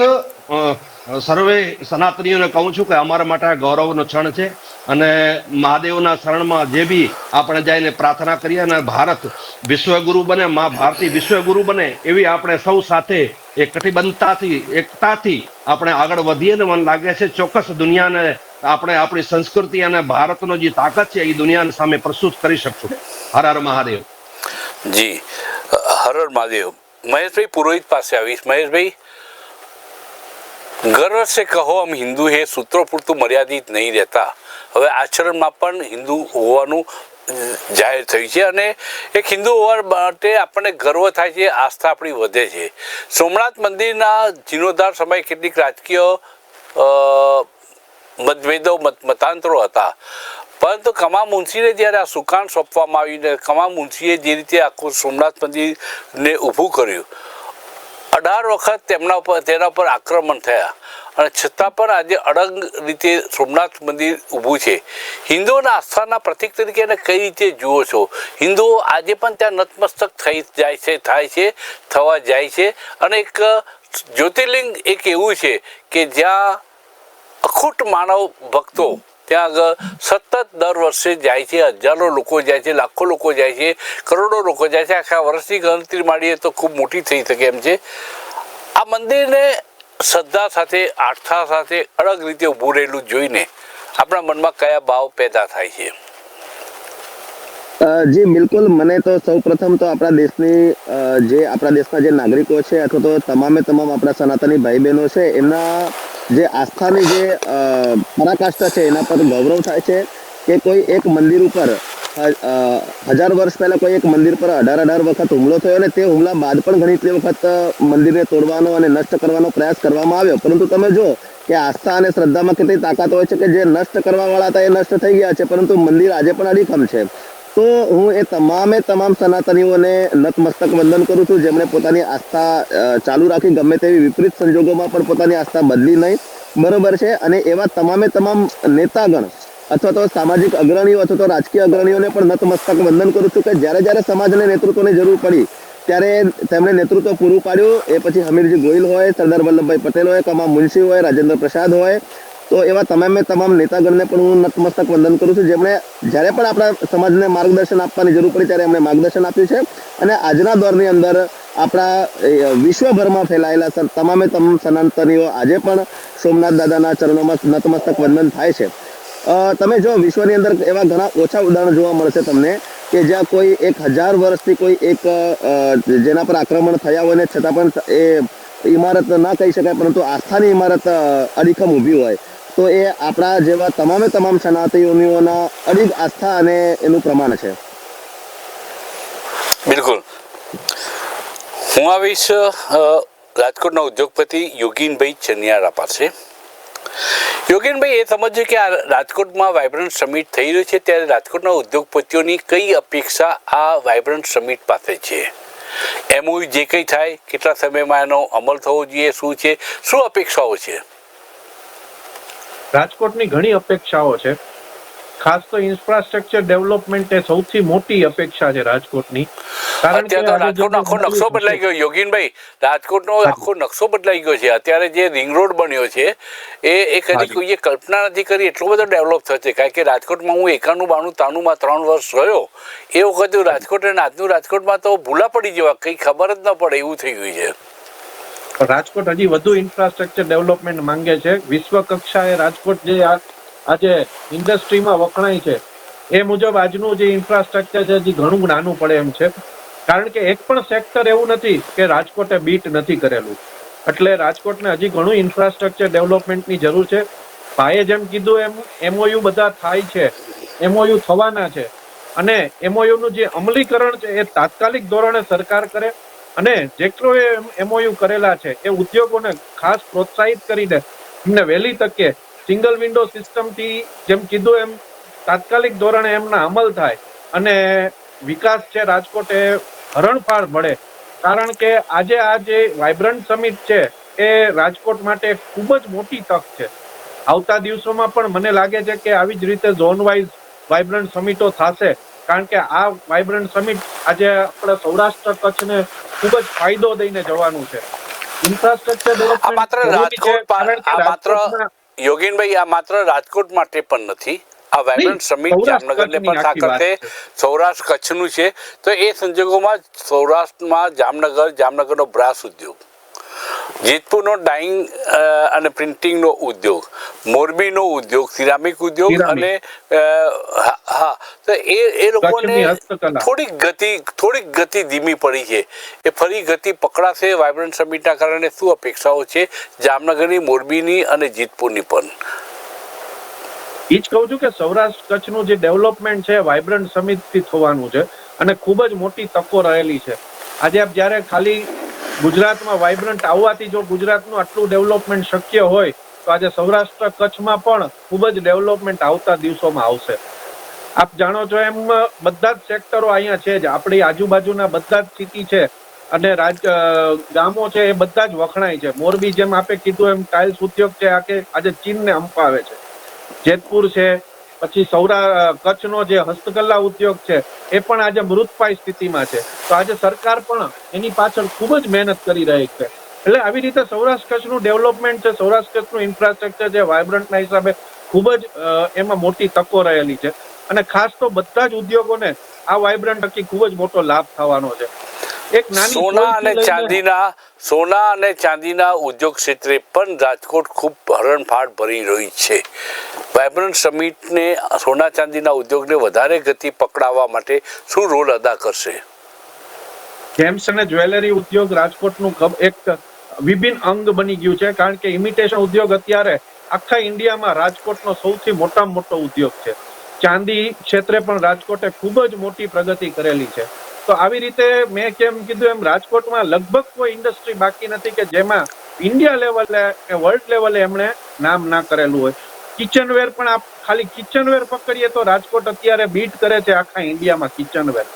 સર્વે સનાતનીઓને કહું છું કે અમારા માટે ગૌરવનો ક્ષણ છે, અને મહાદેવના શરણમાં જે બી આપણે જઈને પ્રાર્થના કરીએ અને ભારત વિશ્વગુરુ બને, મા ભારતી વિશ્વગુરુ બને, એવી આપણે સૌ સાથે એક કટિબદ્ધતાથી, એકતાથી આપણે આગળ વધીએ ને મને લાગે છે ચોક્કસ દુનિયાને આપણે આપણી સંસ્કૃતિ અને ભારતનો જે તાકાત છે એ દુનિયાની સામે પ્રસ્તુત કરી શકશું. હર હર મહાદેવ. જી હર હર મહાદેવ. મહેશભાઈ પુરોહિત પાસે આવીશ. મહેશભાઈ, गर्व से कहो हम हिंदू है सूत्रों પૂરતું મર્યાદિત નહીં રહેતા, હવે આચરણમાં પણ હિન્દુ હોવાનું જાહેર થયું છે, અને એક હિન્દુ હોવા માટે આપણને ગર્વ થાય છે, આસ્થા આપણી વધે છે. સોમનાથ મંદિરના જીર્ણોદ્ધાર સમયે કેટલીક રાજકીય મતભેદો મતાંતરો હતા, પરંતુ કમા મુનશીને જ્યારે આ સુકાન સોંપવામાં આવ્યું, કમા મુનશીએ જે રીતે આખું સોમનાથ મંદિરને ઊભું કર્યું, 18 વખત તેના ઉપર આક્રમણ થયા, અને છતાં પણ આજે અડગ રીતે સોમનાથ મંદિર ઊભું છે. હિન્દુઓના આસ્થાના પ્રતીક તરીકે એને કઈ રીતે જુઓ છો? હિન્દુઓ આજે પણ ત્યાં નતમસ્તક થવા જાય છે, અને એક જ્યોતિર્લિંગ એક એવું છે કે જ્યાં અખૂટ માનવ ભક્તો ત્યાં આગળ સતત દર વર્ષે જાય છે. હજારો લોકો જાય છે, લાખો લોકો જાય છે, કરોડો લોકો જાય છે. આખા વર્ષની ગણતરી માંડીએ તો ખૂબ મોટી થઈ શકે એમ છે. આ મંદિરને શ્રદ્ધા સાથે, આસ્થા સાથે અલગ રીતે ઊભું રહેલું જોઈને આપણા મનમાં કયા ભાવ પેદા થાય છે? જી બિલકુલ. મને તો સૌપ્રથમ તો આપણા દેશના જે નાગરિકો છે, અથવા તો તમામ આપણા સનાતની ભાઈ બહેનો છે, એમના જે આસ્થાની જે પરાકાષ્ઠા છે એના પર ગૌરવ થાય છે કે કોઈ એક મંદિર ઉપર 1000 વર્ષ પહેલા કોઈ એક મંદિર પર 18 વખત હુમલો થયો, અને તે હુમલા બાદ પણ ઘણી વખત મંદિરને તોડવાનો અને નષ્ટ કરવાનો પ્રયાસ કરવામાં આવ્યો. પરંતુ તમે જો કે આસ્થા અને શ્રદ્ધામાં કેટલી તાકાત હોય છે કે જે નષ્ટ કરવા વાળા હતા એ નષ્ટ થઈ ગયા છે, પરંતુ મંદિર આજે પણ અડીખમ છે. તો હું એ તમામ સનાતનીઓને નતમસ્તક વંદન કરું છું, જેમણે પોતાની આસ્થા ચાલુ રાખી, ગમે તેવી વિપરીત સંજોગોમાં પણ પોતાની આસ્થા બદલી નહીં. બરોબર છે. અને એવા તમામ નેતાગણ અથવા તો સામાજિક અગ્રણીઓ અથવા તો રાજકીય અગ્રણીઓને પણ નતમસ્તક વંદન કરું છું કે જ્યારે સમાજને નેતૃત્વની જરૂર પડી ત્યારે તેમણે નેતૃત્વ પૂરું પાડ્યું. એ પછી હમીરજી ગોહિલ હોય, સરદાર વલ્લભભાઈ પટેલ હોય, કમા મુનશી હોય, રાજેન્દ્ર પ્રસાદ હોય, તો એવા તમામ નેતાગણને પણ હું નતમસ્તક વંદન કરું છું, જેમણે જ્યારે પણ આપણા સમાજને માર્ગદર્શન આપવાની જરૂર પડી ત્યારે એમણે માર્ગદર્શન આપ્યું છે. અને આજના દોરની અંદર આપણા વિશ્વભરમાં ફેલાયેલા તમામ સનાતનીઓ આજે પણ સોમનાથ દાદાના ચરણોમાં નતમસ્તક વંદન થાય છે. તમે જો વિશ્વની અંદર એવા ઘણા ઓછા ઉદાહરણ જોવા મળશે તમને કે જ્યાં કોઈ 1000 વર્ષથી કોઈ એક જેના પર આક્રમણ થયા હોય ને છતાં પણ એ ઇમારત ના કહી શકાય પરંતુ આસ્થાની ઇમારત અડીખમ ઊભી હોય, તો એ આપણા જેવા તમામ સનાતનીઓના અડીગ આસ્થા અને એનું પ્રમાણ છે. બિલકુલ. હું આવીશ રાજકોટના ઉદ્યોગપતિ યોગીનભાઈ ચનિયારા પાસે. યોગીનભાઈ, એ સમજ્યું કે આ રાજકોટમાં વાઇબ્રન્ટ સમિટ થઈ રહ્યું છે, ત્યારે રાજકોટના ઉદ્યોગપતિઓની કઈ અપેક્ષા આ વાઇબ્રન્ટ સમિટ પાસે છે? એમઓયુ જે કંઈ થાય, કેટલા સમયમાં એનો અમલ થવો જોઈએ, શું છે, શું અપેક્ષાઓ છે? રાજકોટની ઘણી અપેક્ષાઓ છે. ખાસ તો ઇન્ફ્રાસ્ટ્રક્ચર ડેવલપમેન્ટ એ સૌથી મોટી અપેક્ષા છે રાજકોટની. કારણ કે રાજકોટનો આખો નકશો બદલાઈ ગયો યોગીનભાઈ. રાજકોટનો આખો નકશો બદલાઈ ગયો છે. અત્યારે જે રિંગ રોડ બન્યો છે એ કદી કોઈએ કલ્પના નથી કરી એટલો બધો ડેવલપ થશે. કારણ કે રાજકોટમાં હું 91, 92, 93 3 વર્ષ રહ્યો, એ વખતે રાજકોટ અને આજનું રાજકોટમાં તો ભૂલા પડી જવા, કંઈ ખબર જ ન પડે એવું થઈ ગયું છે. રાજકોટ હજી વધુ ઇન્ફ્રાસ્ટ્રક્ચર ડેવલપમેન્ટ માંગે છે. વિશ્વ કક્ષાએ રાજકોટ જે આજે ઇન્ડસ્ટ્રીમાં વખણાય છે એ મુજબ આજનું જે ઇન્ફ્રાસ્ટ્રક્ચર છે હજી ઘણું નાનું પડે એમ છે. કારણ કે એક પણ સેક્ટર એવું નથી કે રાજકોટે બીટ નથી કરેલું. એટલે રાજકોટને હજી ઘણું ઇન્ફ્રાસ્ટ્રક્ચર ડેવલપમેન્ટની જરૂર છે. ભાઈએ જેમ કીધું એમ એમઓયુ બધા થાય છે, એમઓયુ થવાના છે, અને એમઓયુ નું જે અમલીકરણ છે એ તાત્કાલિક ધોરણે સરકાર કરે. અને જેટલો એમઓયુ કરેલા છે એ ઉદ્યોગોને ખાસ પ્રોત્સાહિત કરીને એમને વહેલી તકે સિંગલ વિન્ડો સિસ્ટમથી જેમ કીધું એમ તાત્કાલિક ધોરણે એમના અમલ થાય અને વિકાસ છે રાજકોટે હરણફાળ મળે. કારણ કે આજે આ જે વાઇબ્રન્ટ સમિટ છે એ રાજકોટ માટે ખૂબ જ મોટી તક છે. આવતા દિવસોમાં પણ મને લાગે છે કે આવી જ રીતે ઝોન વાઇઝ વાઇબ્રન્ટ સમિટો થશે. કારણ કે આ વાઇબ્રન્ટ સમિટ આજે આપણા સૌરાષ્ટ્ર કચ્છને ખૂબ જ ફાયદો દઈને જવાનું છે. ઇન્ફ્રાસ્ટ્રક્ચર યોગીનભાઈ, આ માત્ર રાજકોટ માટે પણ નથી. આ વાઇબ્રન્ટ સમિટ જામનગરને પણ સાંકળશે, સૌરાષ્ટ્ર કચ્છનું છે. તો એ સંજોગોમાં સૌરાષ્ટ્રમાં જામનગરનો બ્રાસ ઉદ્યોગ, જેતપુરનો ડાઇંગ અને પ્રિન્ટિંગનો ઉદ્યોગ, મોરબીનો ઉદ્યોગ, સિરામિક ઉદ્યોગ, અને હા, તો એ લોકોને થોડીક ગતિ ધીમી પડી છે. એ ફરી ગતિ પકડાશે વાઇબ્રન્ટ સમિટના કારણે? શું અપેક્ષાઓ છે જામનગરની, મોરબીની અને જેતપુરની પણ? એ જ કહું છું કે સૌરાષ્ટ્ર કચ્છનું જે ડેવલપમેન્ટ છે વાઇબ્રન્ટ સમિટથી થવાનું છે અને ખૂબ જ મોટી તકો રહેલી છે. આજે આપ જ્યારે ખાલી ગુજરાતમાં વાઇબ્રન્ટ આવવાથી જો ગુજરાતનું આટલું ડેવલપમેન્ટ શક્ય હોય તો આજે સૌરાષ્ટ્ર કચ્છમાં પણ ખૂબ જ ડેવલપમેન્ટ આવતા દિવસોમાં આવશે. આપ જાણો છો એમ બધા જ સેક્ટરો અહીંયા છે જ. આપણી આજુબાજુના બધા જ સિટી છે અને ગામો છે એ બધા જ વખણાય છે. મોરબી જેમ આપે કીધું એમ ટાઇલ્સ ઉદ્યોગ છે આજે ચીનને અંપાવે છે. જેતપુર છે, પછી કચ્છનો જે હસ્તકલા ઉદ્યોગ છે એ પણ આજે મૃતપાય સ્થિતિમાં છે. તો આજે સરકાર પણ એની પાછળ ખૂબ જ મહેનત કરી રહી છે. એટલે આવી રીતે સૌરાષ્ટ્ર કચ્છનું ડેવલપમેન્ટ છે, સૌરાષ્ટ્ર કચ્છનું ઇન્ફ્રાસ્ટ્રક્ચર છે વાઇબ્રન્ટના હિસાબે ખૂબ જ એમાં મોટી તકો રહેલી છે. અને ખાસ તો બધા જ ઉદ્યોગોને આ વાઇબ્રન્ટ થકી ખૂબ જ મોટો લાભ થવાનો છે. એક નાની સોના અને ચાંદીના ઉદ્યોગ ક્ષેત્રે પણ રાજકોટ ખૂબ હરણફાળ ભરી રહી છે. વાઇબ્રન્ટ સમિટને સોના ચાંદીના ઉદ્યોગને વધારે ગતિ પકડાવવા માટે શું રોલ અદા કરશે? જેમ્સ અને જ્વેલરી ઉદ્યોગ રાજકોટનું એક વિભિન્ન અંગ બની ગયું છે. કારણ કે ઇમિટેશન ઉદ્યોગ અત્યારે આખા ઇન્ડિયામાં રાજકોટનો સૌથી મોટામાં મોટો ઉદ્યોગ છે. ચાંદી ક્ષેત્રે પણ રાજકોટે ખૂબ જ મોટી પ્રગતિ કરેલી છે. તો આવી રીતે મેં કેમ કીધું એમ રાજકોટમાં લગભગ કોઈ ઇન્ડસ્ટ્રી બાકી નથી કે જેમાં ઇન્ડિયા લેવલે કે વર્લ્ડ લેવલે એમણે નામ ના કરેલું હોય. કિચનવેર પણ આપ ખાલી કિચનવેર પકડીએ તો રાજકોટ અત્યારે બીટ કરે છે આખા ઇન્ડિયામાં કિચનવેર.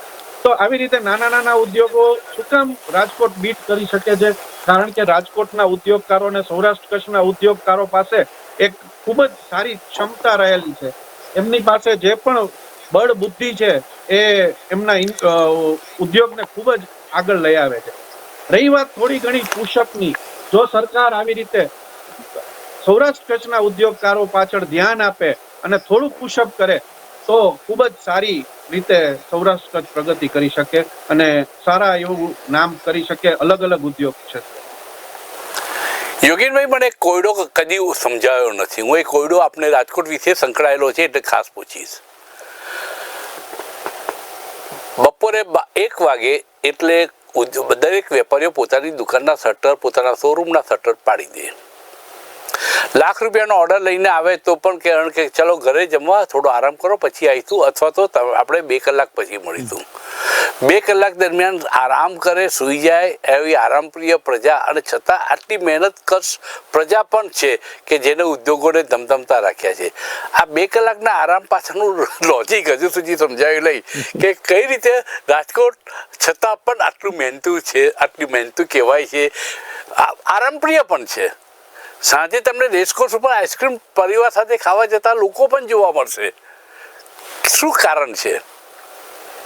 તો આવી રીતે નાના નાના ઉદ્યોગો શું કામ રાજકોટ બીટ કરી શકે છે? કારણ કે રાજકોટના ઉદ્યોગકારો અને સૌરાષ્ટ્ર કચ્છના ઉદ્યોગકારો પાસે એક ખૂબ જ સારી ક્ષમતા રહેલી છે. એમની પાસે જે પણ બળ બુદ્ધિ છે એ એમના ઉદ્યોગને ખૂબ જ આગળ લઈ આવે છે. રહી વાત થોડી ઘણી પુશઅપની, જો સરકાર આવી રીતે સૌરાષ્ટ્ર કચ્છના ઉદ્યોગકારો પાછળ ધ્યાન આપે અને થોડું પુશઅપ કરે તો ખૂબ જ સારી રીતે સૌરાષ્ટ્ર કચ્છ પ્રગતિ કરી શકે અને સારા એવું નામ કરી શકે અલગ અલગ ઉદ્યોગ છે. યોગેનભાઈ, મને કોયડો કદી સમજાયો નથી. હું એ કોયડો આપણે રાજકોટ વિશે સંકળાયેલો છે એટલે ખાસ પૂછીશ. બપોરે 1 વાગે એટલે દરેક વેપારીઓ પોતાની દુકાનના શટર, પોતાના શોરૂમના શટર પાડી દે. લાખ રૂપિયાનો ઓર્ડર લઈને આવે તો પણ કે ચલો ઘરે જમવા, થોડો આરામ કરો, પછી આવીશું, અથવા તો આપણે 2 કલાક પછી મળીશું. 2 કલાક દરમિયાન આરામ કરે, સૂઈ જાય એવી આરામપ્રિય પ્રજા, અને છતાં આટલી મહેનત કરશ પ્રજા પણ છે કે જેને ઉદ્યોગોને ધમધમતા રાખ્યા છે. આ 2 કલાકના આરામ પાછળનું લોજિક હજુ સુધી સમજાવી લઈ કે કઈ રીતે રાજકોટ છતાં પણ આટલું મહેનતું છે, આટલી મહેનતું કહેવાય છે, આરામપ્રિય પણ છે. સાંજે તમને રેસકોર્સ ઉપર આઈસ્ક્રીમ પરિવાર સાથે ખાવા જતા લોકો પણ જોવા મળશે. શું કારણ છે?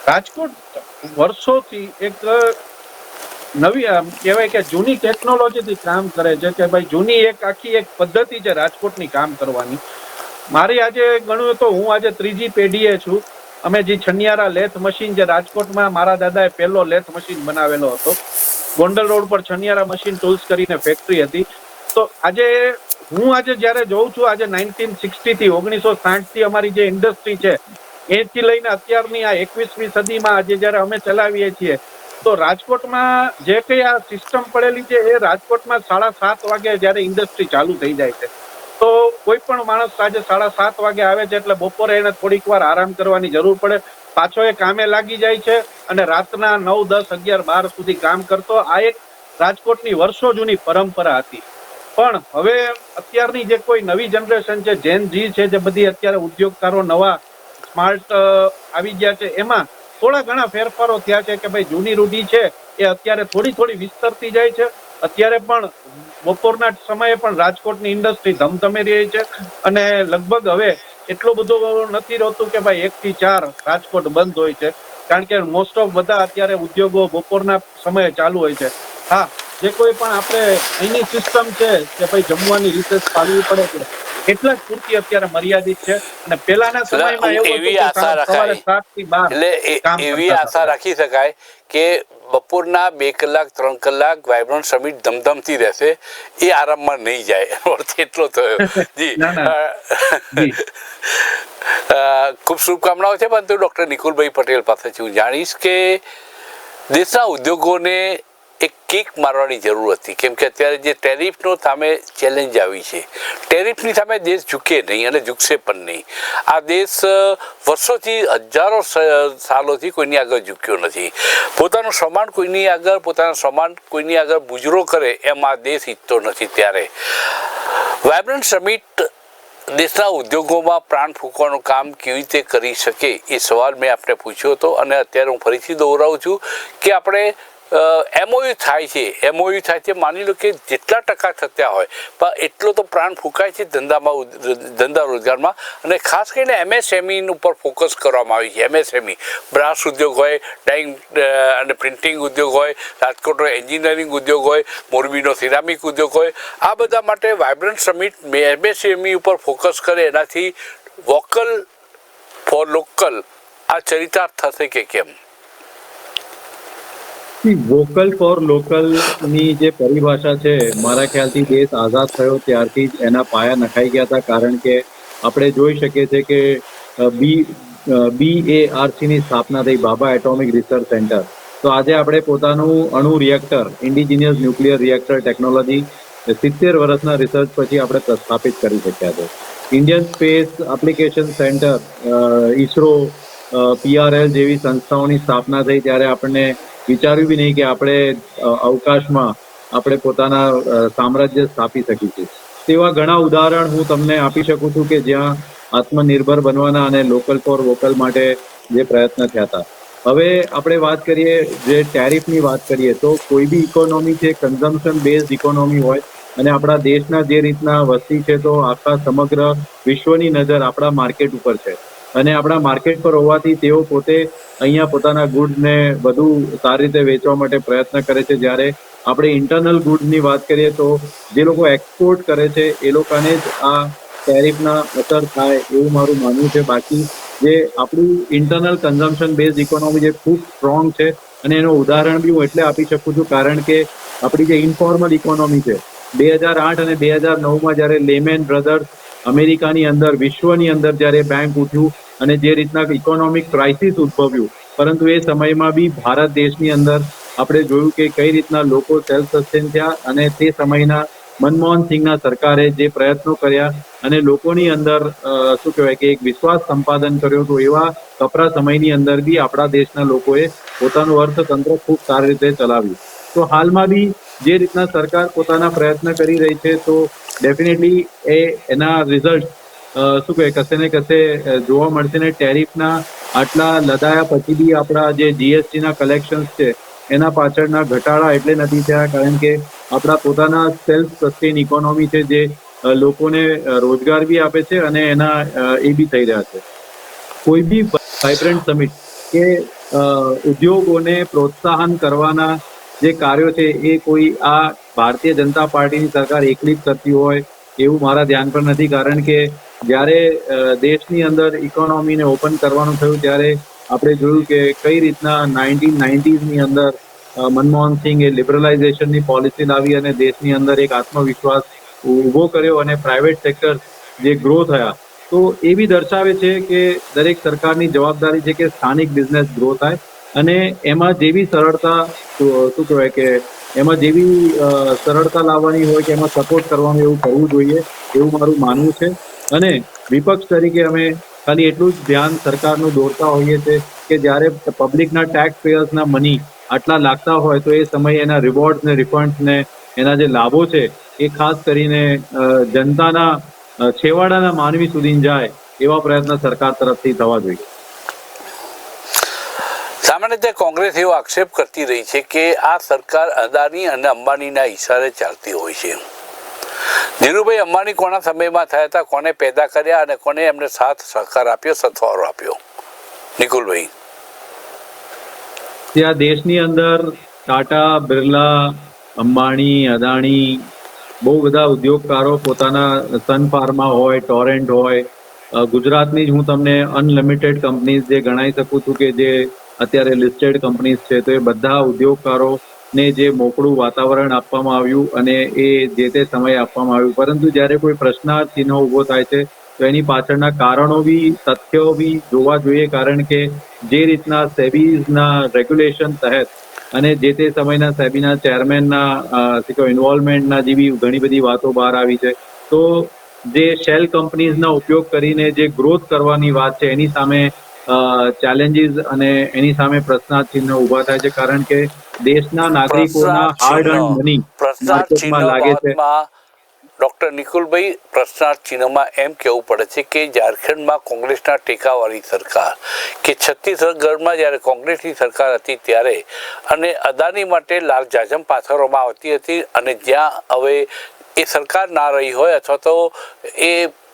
રાજકોટ વર્ષોથી એક નવી કહેવાય કે જૂની ટેકનોલોજીથી કામ કરે છે કે ભાઈ જૂની આખી એક પદ્ધતિ છે રાજકોટની કામ કરવાની. મારી આજે ગણું તો હું આજે 3જી પેઢીએ છું. અમે જે છનિયારા લેથ મશીન, જે રાજકોટમાં મારા દાદાએ પહેલો લેથ મશીન બનાવેલો હતો, ગોંડલ રોડ પર છનિયારા મશીન ટૂલ્સ કરીને ફેક્ટરી હતી. તો આજે હું જ્યારે જોઉં છું, આજે 1960 થી 1960 થી અમારી જે ઇન્ડસ્ટ્રી છે એથી લઈને અત્યારની આ 21મી સદીમાં આજે જ્યારે અમે ચલાવીએ છીએ, તો રાજકોટમાં જે કઈ આ સિસ્ટમ પડેલી છે એ રાજકોટમાં 7:30 વાગે જ્યારે ઇન્ડસ્ટ્રી ચાલુ થઈ જાય છે, તો કોઈ પણ માણસ આજે 7:30 વાગે આવે છે એટલે બપોરે એને થોડીક વાર આરામ કરવાની જરૂર પડે, પાછો એ કામે લાગી જાય છે અને રાતના 9, 10, 11, 12 સુધી કામ કરતો. આ એક રાજકોટની વર્ષો જૂની પરંપરા હતી. પણ હવે અત્યારની જે કોઈ નવી જનરેશન છે, જેન જી છે, જે બધી અત્યારે ઉદ્યોગકારો નવા સ્માર્ટ આવી ગયા છે, એમાં થોડા ઘણા ફેરફારો થયા છે કે ભાઈ જૂની રૂઢી છે એ અત્યારે થોડી વિસ્તરતી જાય છે. અત્યારે પણ બપોરના સમયે પણ રાજકોટની ઇન્ડસ્ટ્રી ધમધમી રહી છે અને લગભગ હવે એટલું બધું નથી રહેતું કે ભાઈ 1 થી 4 રાજકોટ બંધ હોય છે, કારણ કે મોસ્ટ ઓફ બધા અત્યારે ઉદ્યોગો બપોરના સમયે ચાલુ હોય છે. હા, જે કોઈ પણ આપણે અહીંની સિસ્ટમ છે કે ભાઈ જમવાની રિસેસ પાડવી પડે છે, એટલા જ પૂરતી અત્યારે મર્યાદિત છે. અને પહેલાના સમયમાં એવી આશા રખાય, એટલે એવી આશા રાખી શકાય કે બપોરના 2 કલાક 3 કલાક વાઇબ્રન્ટ સમિટ ધમધમતી રહેશે, એ આરામમાં નહીં જાય. અર્થ એટલો થયો. જી, ખૂબ શુભકામનાઓ છે. પરંતુ ડૉક્ટર નિકુલભાઈ પટેલ પાસેથી હું જાણીશ કે દેશના ઉદ્યોગોને એક કિક મારવાની જરૂર હતી, કેમ કે અત્યારે જે ટેરિફનો સામે ચેલેન્જ આવી છે, ટેરિફની સામે દેશ ઝૂકે નહીં અને ઝૂકશે પણ નહીં. આ દેશ વર્ષોથી, હજારો સાલોથી કોઈની આગળ ઝૂક્યો નથી. પોતાનું સામાન કોઈની આગળ બુજરો કરે એમ આ દેશ ઈચ્છતો નથી. ત્યારે વાઇબ્રન્ટ સમિટ દેશના ઉદ્યોગોમાં પ્રાણ ફૂંકવાનું કામ કેવી રીતે કરી શકે એ સવાલ મેં આપણે પૂછ્યો હતો, અને અત્યારે હું ફરીથી દોહરાવું છું કે આપણે MOU થાય છે, માની લો કે જેટલા ટકા થતા હોય પણ એટલો તો પ્રાણ ફૂંકાય છે ધંધા રોજગારમાં. અને ખાસ કરીને MSME ઉપર ફોકસ કરવામાં આવી છે. MSME બ્રાસ ઉદ્યોગ હોય, ડાઇંગ અને પ્રિન્ટિંગ ઉદ્યોગ હોય, રાજકોટનો એન્જિનિયરિંગ ઉદ્યોગ હોય, મોરબીનો સિરામિક ઉદ્યોગ હોય, આ બધા માટે વાઇબ્રન્ટ સમિટ MSME ઉપર ફોકસ કરે, એનાથી વોકલ ફોર લોકલ આ ચરિતાર્થ થશે કે કેમ? વોકલ ફોર લોકલ ની જે પરિભાષા છે, મારા ખ્યાલથી દેશ આઝાદ થયો ત્યારથી જ એના પાયા નખાઈ ગયા હતા. કારણ કે આપણે જોઈ શકીએ છીએ કે BARC ની સ્થાપના થઈ, બાબા એટોમિક રિસર્ચ સેન્ટર. તો આજે આપણે પોતાનું અણુ reactor, indigenous nuclear reactor technology 70 વર્ષના રિસર્ચ પછી આપણે પ્રસ્થાપિત કરી શક્યા છે. Indian space application centre, ISRO, PRL જેવી સંસ્થાઓની સ્થાપના થઈ ત્યારે આપણને વિચાર્યું બી નહીં કે આપણે અવકાશમાં આપણે પોતાના સામ્રાજ્ય સ્થાપી શકીશું. તેવા ઘણા ઉદાહરણ હું તમને આપી શકું છું કે જ્યાં આત્મનિર્ભર બનવાના અને લોકલ ફોર વોકલ માટે જે પ્રયત્ન થયા હતા. હવે આપણે વાત કરીએ, જે ટેરિફની વાત કરીએ, તો કોઈ બી ઇકોનોમી છે કન્ઝમ્પશન બેઝડ ઇકોનોમી હોય, અને આપણા દેશના જે રીતના વસ્તી છે તો આખા સમગ્ર વિશ્વની નજર આપણા માર્કેટ ઉપર છે, અને આપણા માર્કેટ પર હોવાથી તેઓ પોતે અહીંયા પોતાના ગુડ્સને વધુ સારી રીતે વેચવા માટે પ્રયત્ન કરે છે, જ્યારે આપણે ઇન્ટરનલ ગુડ્સની વાત કરીએ તો જે લોકો એક્સપોર્ટ કરે છે એ લોકોને જ આ ટેરિફના અસર થાય એવું મારું માનવું છે. બાકી જે આપણું ઇન્ટરનલ કન્ઝમ્પશન બેઝ ઇકોનોમી જે ખૂબ સ્ટ્રોંગ છે, અને એનું ઉદાહરણ બી હું એટલે આપી શકું છું કારણ કે આપણી જે ઇન્ફોર્મલ ઇકોનોમી છે, 2008 અને 2009માં જ્યારે લેમેન બ્રધર્સ અમેરિકાની અંદર, વિશ્વની અંદર જ્યારે બેંક ઉઠ્યું અને જે રીતના ઇકોનોમિક ક્રાઇસિસ ઉદ્ભવ્યું, પરંતુ એ સમયમાં બી ભારત દેશની અંદર આપણે જોયું કે કઈ રીતના લોકો સેલ્ફ સસ્ટેન થયા, અને તે સમયના મનમોહન સિંહના સરકારે જે પ્રયત્નો કર્યા અને લોકોની અંદર શું કહેવાય કે એક વિશ્વાસ સંપાદન કર્યો, તો એવા કપરા સમયની અંદર બી આપણા દેશના લોકોએ પોતાનું અર્થતંત્ર ખૂબ સારી રીતે ચલાવ્યું. તો હાલમાં બી જે રીતના સરકાર પોતાના પ્રયત્ન કરી રહી છે, તો ડેફિનેટલી એના રિઝલ્ટ શું કહે કશે ને કશે જોવા મળશે. ને ટેરિફના આટલા લદાયા પછી બી આપણા જે જીએસટીના કલેક્શન્સ છે એના પાછળના ઘટાડા એટલે નથી થયા કારણ કે આપણા પોતાના સેલ્ફ સસ્ટેન ઇકોનોમી છે, જે લોકોને રોજગાર બી આપે છે અને એના એ બી થઈ રહ્યા છે. કોઈ બી વાઇબ્રન્ટ સમિટ કે ઉદ્યોગોને પ્રોત્સાહન કરવાના જે કાર્યો છે એ કોઈ આ ભારતીય જનતા પાર્ટીની સરકાર એકલી જ કરતી હોય એવું મારા ધ્યાન પર નથી, કારણ કે જ્યારે દેશની અંદર ઇકોનોમીને ઓપન કરવાનું થયું ત્યારે આપણે જોયું કે કઈ રીતના 1990ની અંદર મનમોહન સિંઘે લિબરલાઇઝેશનની પોલિસી લાવી અને દેશની અંદર એક આત્મવિશ્વાસ ઊભો કર્યો અને પ્રાઇવેટ સેક્ટર જે ગ્રો થયા. તો એ બી દર્શાવે છે કે દરેક સરકારની જવાબદારી છે કે સ્થાનિક બિઝનેસ ગ્રો થાય, અને એમાં જેવી સરળતા શું કહેવાય કે એમાં જેવી સરળતા લાવવાની હોય કે એમાં સપોર્ટ કરવાનું એવું કરવું જોઈએ એવું મારું માનવું છે. અને વિપક્ષ તરીકે અમે ખાલી એટલું જ ધ્યાન સરકારનું દોરતા હોઈએ છીએ કે જ્યારે પબ્લિકના ટેક્સ પેયર્સના મની આટલા લાગતા હોય તો એ સમયે એના રિવોર્ડ્સ ને રિફંડ્સ ને એના જે લાભો છે એ ખાસ કરીને જનતાના છેવાડાના માનવી સુધી જાય એવા પ્રયત્ન સરકાર તરફથી થવા જોઈએ. સામાન્ય રીતે કોંગ્રેસ એવો આક્ષેપ કરતી રહી છે કે આ સરકાર અદાણી અને અંબાણીના ઇશારે ચાલતી હોય છે. ધીરુભાઈ અંબાણી કોના સમયમાં થયા હતા, કોને પેદા કર્યા અને કોને એમને સાથ સહકાર આપ્યો, સથવારો આપ્યો? નિકુલભાઈ, ત્યાં દેશની અંદર ટાટા, બિરલા, અંબાણી, અદાણી બહુ બધા ઉદ્યોગકારો પોતાના સન ફાર્મા હોય, ટોરેન્ટ હોય, ગુજરાતની જ હું તમને અનલિમિટેડ કંપનીઝ જે ગણાઈ શકું છું કે જે અત્યારે લિસ્ટેડ કંપનીઝ છે, તો એ બધા ઉદ્યોગકારોને જે મોકળું વાતાવરણ આપવામાં આવ્યું અને એ જે તે સમયે આપવામાં આવ્યું, પરંતુ જ્યારે કોઈ પ્રશ્નાર્થ ચિહ્ન ઊભો થાય છે તો એની પાછળના કારણો બી તથ્યો બી જોવા જોઈએ, કારણ કે જે રીતના સેબીના રેગ્યુલેશન તહેત અને જે તે સમયના સેબીના ચેરમેનના ઇન્વોલ્વમેન્ટના જેવી ઘણી બધી વાતો બહાર આવી છે, તો જે શેલ કંપનીઝના ઉપયોગ કરીને જે ગ્રોથ કરવાની વાત છે એની સામે ચેલેન્જીસ અને એની સામે પ્રશ્નાર્થ ચિહ્ન ઊભા થાય છે, કારણ કે દેશના નાગરિકોના હાર્ડ અર્ન્ડ મની માર્કેટમાં લાગે છે. ડોક્ટર નિકુલભાઈ, પ્રશ્નાર્થ ચિહ્નમાં એમ કહેવું પડે છે કે ઝારખંડમાં કોંગ્રેસના ટેકાવાળી સરકાર કે છત્તીસગઢમાં જ્યારે કોંગ્રેસની સરકાર હતી ત્યારે અને અદાણી માટે લાલ જાજમ પાથરવામાં આવતી હતી, અને જ્યાં હવે એ સરકાર ના રહી હોય અથવા તો એ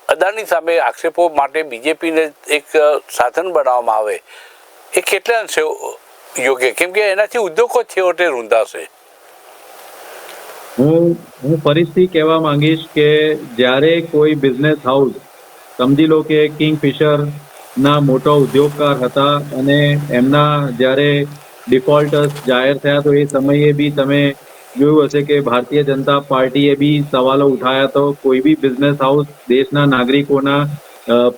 અદાણી સામે આક્ષેપો માટે બીજેપીને એક સાધન બનાવવામાં આવે, એ કેટલા અંશે યોગ્ય? કેમ કે એનાથી ઉદ્યોગો છેવટે રૂંધાશે. હું ફરીથી કહેવા માંગીશ કે જ્યારે કોઈ બિઝનેસ હાઉસ, સમજી લો કે કિંગફિશર ના મોટા ઉદ્યોગકાર હતા અને એમના જ્યારે ડિફોલ્ટર્સ જાહેર થયા તો એ સમયે બી તમે જોયું હશે કે ભારતીય જનતા પાર્ટીએ બી સવાલો ઉઠાયા, તો કોઈ બી બિઝનેસ હાઉસ દેશના નાગરિકોના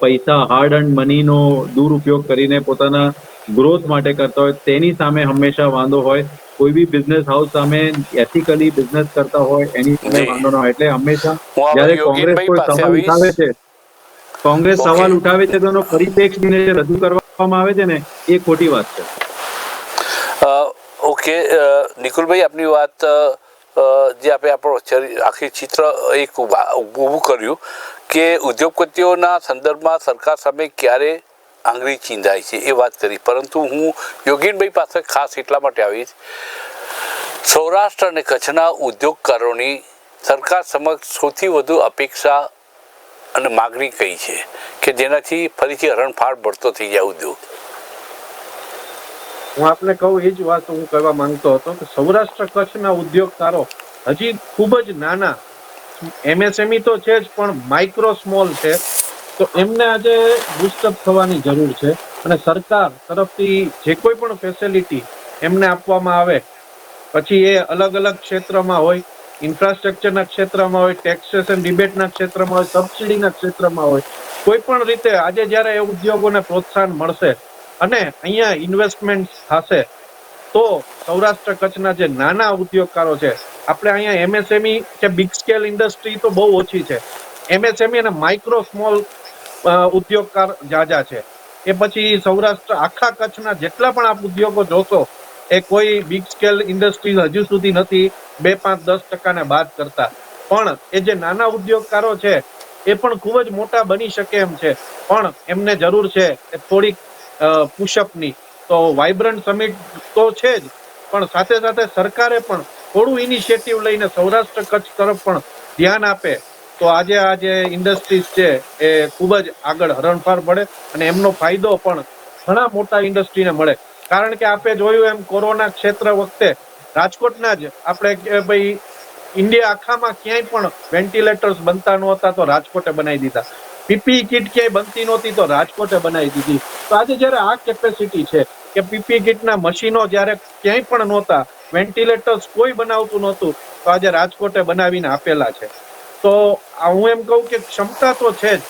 પૈસા, હાર્ડ અર્ન્ડ મનીનો દુરુપયોગ કરીને પોતાના ગ્રોથ માટે કરતા હોય તેની સામે હંમેશા વાંધો હોય. કોઈ બી બિઝનેસ હાઉસ સામે એથિકલી બિઝનેસ કરતા હોય એની સામે વાંધો ન હોય. એટલે હંમેશા જ્યારે કોંગ્રેસ કોઈ સવાલ ઉઠાવે છે, તો એનો પરિપ્રેક્ષીને રજૂ કરવામાં આવે છે ને એ ખોટી વાત છે. ઓકે નિકુલભાઈ, આપની વાત જે આપણે આપણો આખી ચિત્ર એક ઊભું કર્યું કે ઉદ્યોગપતિઓના સંદર્ભમાં સરકાર સામે ક્યારે આંગળી ચીંધાય છે એ વાત કરી, પરંતુ હું યોગીનભાઈ પાસે ખાસ એટલા માટે આવીશ, સૌરાષ્ટ્ર અને કચ્છના ઉદ્યોગકારોની સરકાર સમક્ષ સૌથી વધુ અપેક્ષા અને માગણી કઈ છે કે જેનાથી ફરીથી હરણફાળ ભરતો થઈ જાય ઉદ્યોગ? હું આપને કહું એ જ વાત હું કહેવા માંગતો હતો કે સૌરાષ્ટ્ર કચ્છના ઉદ્યોગકારો હજી ખૂબ જ નાના, MSME તો છે જ, પણ માઇક્રો સ્મોલ છે, તો એમને આજે બુસ્ટઅપ થવાની જરૂર છે. અને સરકાર તરફથી જે કોઈ પણ ફેસિલિટી એમને આપવામાં આવે, પછી એ અલગ અલગ ક્ષેત્રમાં હોય, ઇન્ફ્રાસ્ટ્રક્ચરના ક્ષેત્રમાં હોય, ટેક્સેશન રિબેટના ક્ષેત્રમાં હોય, સબસિડીના ક્ષેત્રમાં હોય, કોઈ પણ રીતે આજે જ્યારે એ ઉદ્યોગોને પ્રોત્સાહન મળશે અને અહીંયા ઇન્વેસ્ટમેન્ટ થશે, તો સૌરાષ્ટ્ર કચ્છના જે નાના ઉદ્યોગકારો છે, આપણે અહીંયા MSME કે બિગ સ્કેલ ઇન્ડસ્ટ્રી તો બહુ ઓછી છે, MSME અને માઇક્રો સ્મોલ ઉદ્યોગકાર જાજા છે. એ પછી સૌરાષ્ટ્ર આખા કચ્છના જેટલા પણ આપ ઉદ્યોગો જોશો, એ કોઈ બિગ સ્કેલ ઇન્ડસ્ટ્રી હજુ સુધી નથી, 2-5-10% બાદ કરતા. પણ એ જે નાના ઉદ્યોગકારો છે એ પણ ખૂબ જ મોટા બની શકે એમ છે, પણ એમને જરૂર છે એ થોડીક પુશઅપની. તો વાઇબ્રન્ટ સમિટ તો છે જ, પણ સાથે સાથે સરકારે પણ થોડું ઇનિશિયેટિવ લઈને સૌરાષ્ટ્ર કચ્છ તરફ પણ ધ્યાન આપે, તો આજે આ જે ઇન્ડસ્ટ્રીઝ છે એ ખૂબ જ આગળ હરણફાળ પડે અને એમનો ફાયદો પણ ઘણા મોટા ઇન્ડસ્ટ્રીને મળે. કારણ કે આપણે જોયું એમ કોરોના ક્ષેત્ર વખતે રાજકોટના જ આપણે ભાઈ ઇન્ડિયા આખામાં ક્યાંય પણ વેન્ટિલેટર્સ બનતા નહોતા તો રાજકોટે બનાવી દીધા, PPE કિટ ક્યાંય બનતી નહોતી તો રાજકોટે બનાવી દીધી. તો આજે જયારે આ કેપેસિટી છે કે PPE કિટના મશીનો જયારે ક્યાંય પણ નહોતા, વેન્ટિલેટર્સ કોઈ બનાવતું નહોતું, તો આજે રાજકોટે બનાવીને આપેલા છે. તો હું એમ કહું કે ક્ષમતા તો છે જ,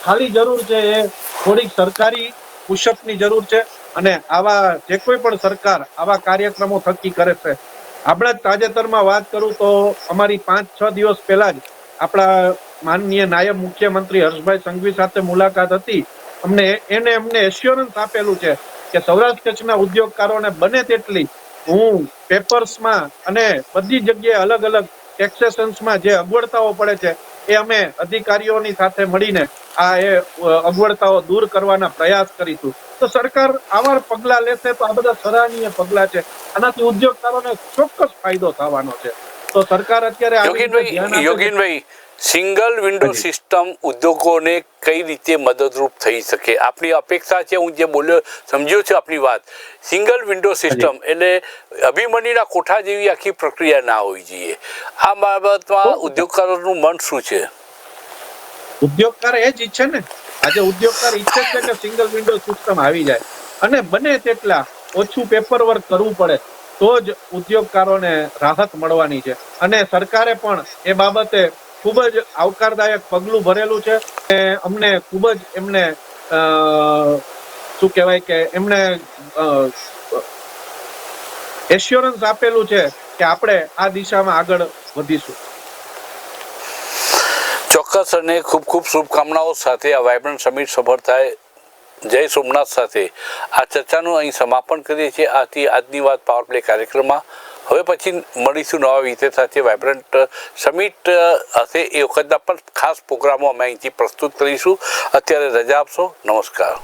ખાલી જરૂર છે એ થોડીક સરકારી પુશઅપની જરૂર છે. અને આવા જે કોઈ પણ સરકાર આવા કાર્યક્રમો થકી કરે છે, આપણે તાજેતરમાં વાત કરું તો અમારી 5-6 દિવસ પહેલા જ આપણા માનનીય નાયબ મુખ્યમંત્રી હર્ષભાઈ સંઘવી સાથે મુલાકાત હતી. એમને એશ્યોરન્સ આપેલું છે કે સૌરાષ્ટ્ર કચ્છના ઉદ્યોગકારોને બને તેટલી હું પેપર્સમાં અને બધી જગ્યાએ અલગ અલગ ટેક્સેશન્સમાં જે અગવડતાઓ પડે છે એ અમે અધિકારીઓની સાથે મળીને એ અગવડતાઓ દૂર કરવાના પ્રયાસ કરીશું. તો સરકાર આવા પગલા લેશે તો આ બધા સરાહનીય પગલા છે, આનાથી ઉદ્યોગકારોને ચોક્કસ ફાયદો થવાનો છે. તો સરકાર અત્યારે યોગીનભાઈ, સિંગલ વિન્ડો સિસ્ટમ ઉદ્યોગોને કઈ રીતે મદદરૂપ થઈ શકે? આપણી અપેક્ષા છે, હું જે બોલ્યો સમજ્યો છું આપણી વાત, સિંગલ વિન્ડો સિસ્ટમ એટલે અભિમન્યુના કોઠા જેવી આખી પ્રક્રિયા ના હોવી જોઈએ. આ બાબતમાં ઉદ્યોગકારોનું મન શું છે? ઉદ્યોગકાર એ જ ઈચ્છે ને, આજે ઉદ્યોગકાર ઈચ્છે છે કે સિંગલ વિન્ડો સિસ્ટમ આવી જાય અને બને તેટલા ઓછું પેપર વર્ક કરવું પડે, તો જ ઉદ્યોગકારોને રાહત મળવાની છે. અને સરકારે પણ એ બાબતે ખૂબ જ આવકારદાયક પગલું ભરેલું છે. અમને ખૂબ જ એમને શું કહેવાય કે એમને એશ્યોરન્સ આપેલું છે કે આપણે આ દિશામાં આગળ વધીશું. ચોક્કસ, અને ખૂબ ખૂબ શુભકામનાઓ સાથે આ વાઇબ્રન્ટ સમિટ સફળ થાય. જય સોમનાથ સાથે આ ચર્ચાનું અહીં સમાપન કરીએ છીએ. આજની વાત પાવર પ્લે કાર્યક્રમમાં. હવે પછી મળીશું નવા વિષય સાથે. વાઇબ્રન્ટ સમિટ હશે એ વખતના પણ ખાસ પ્રોગ્રામો અમે અહીંથી પ્રસ્તુત કરીશું. અત્યારે રજા આપશો. નમસ્કાર.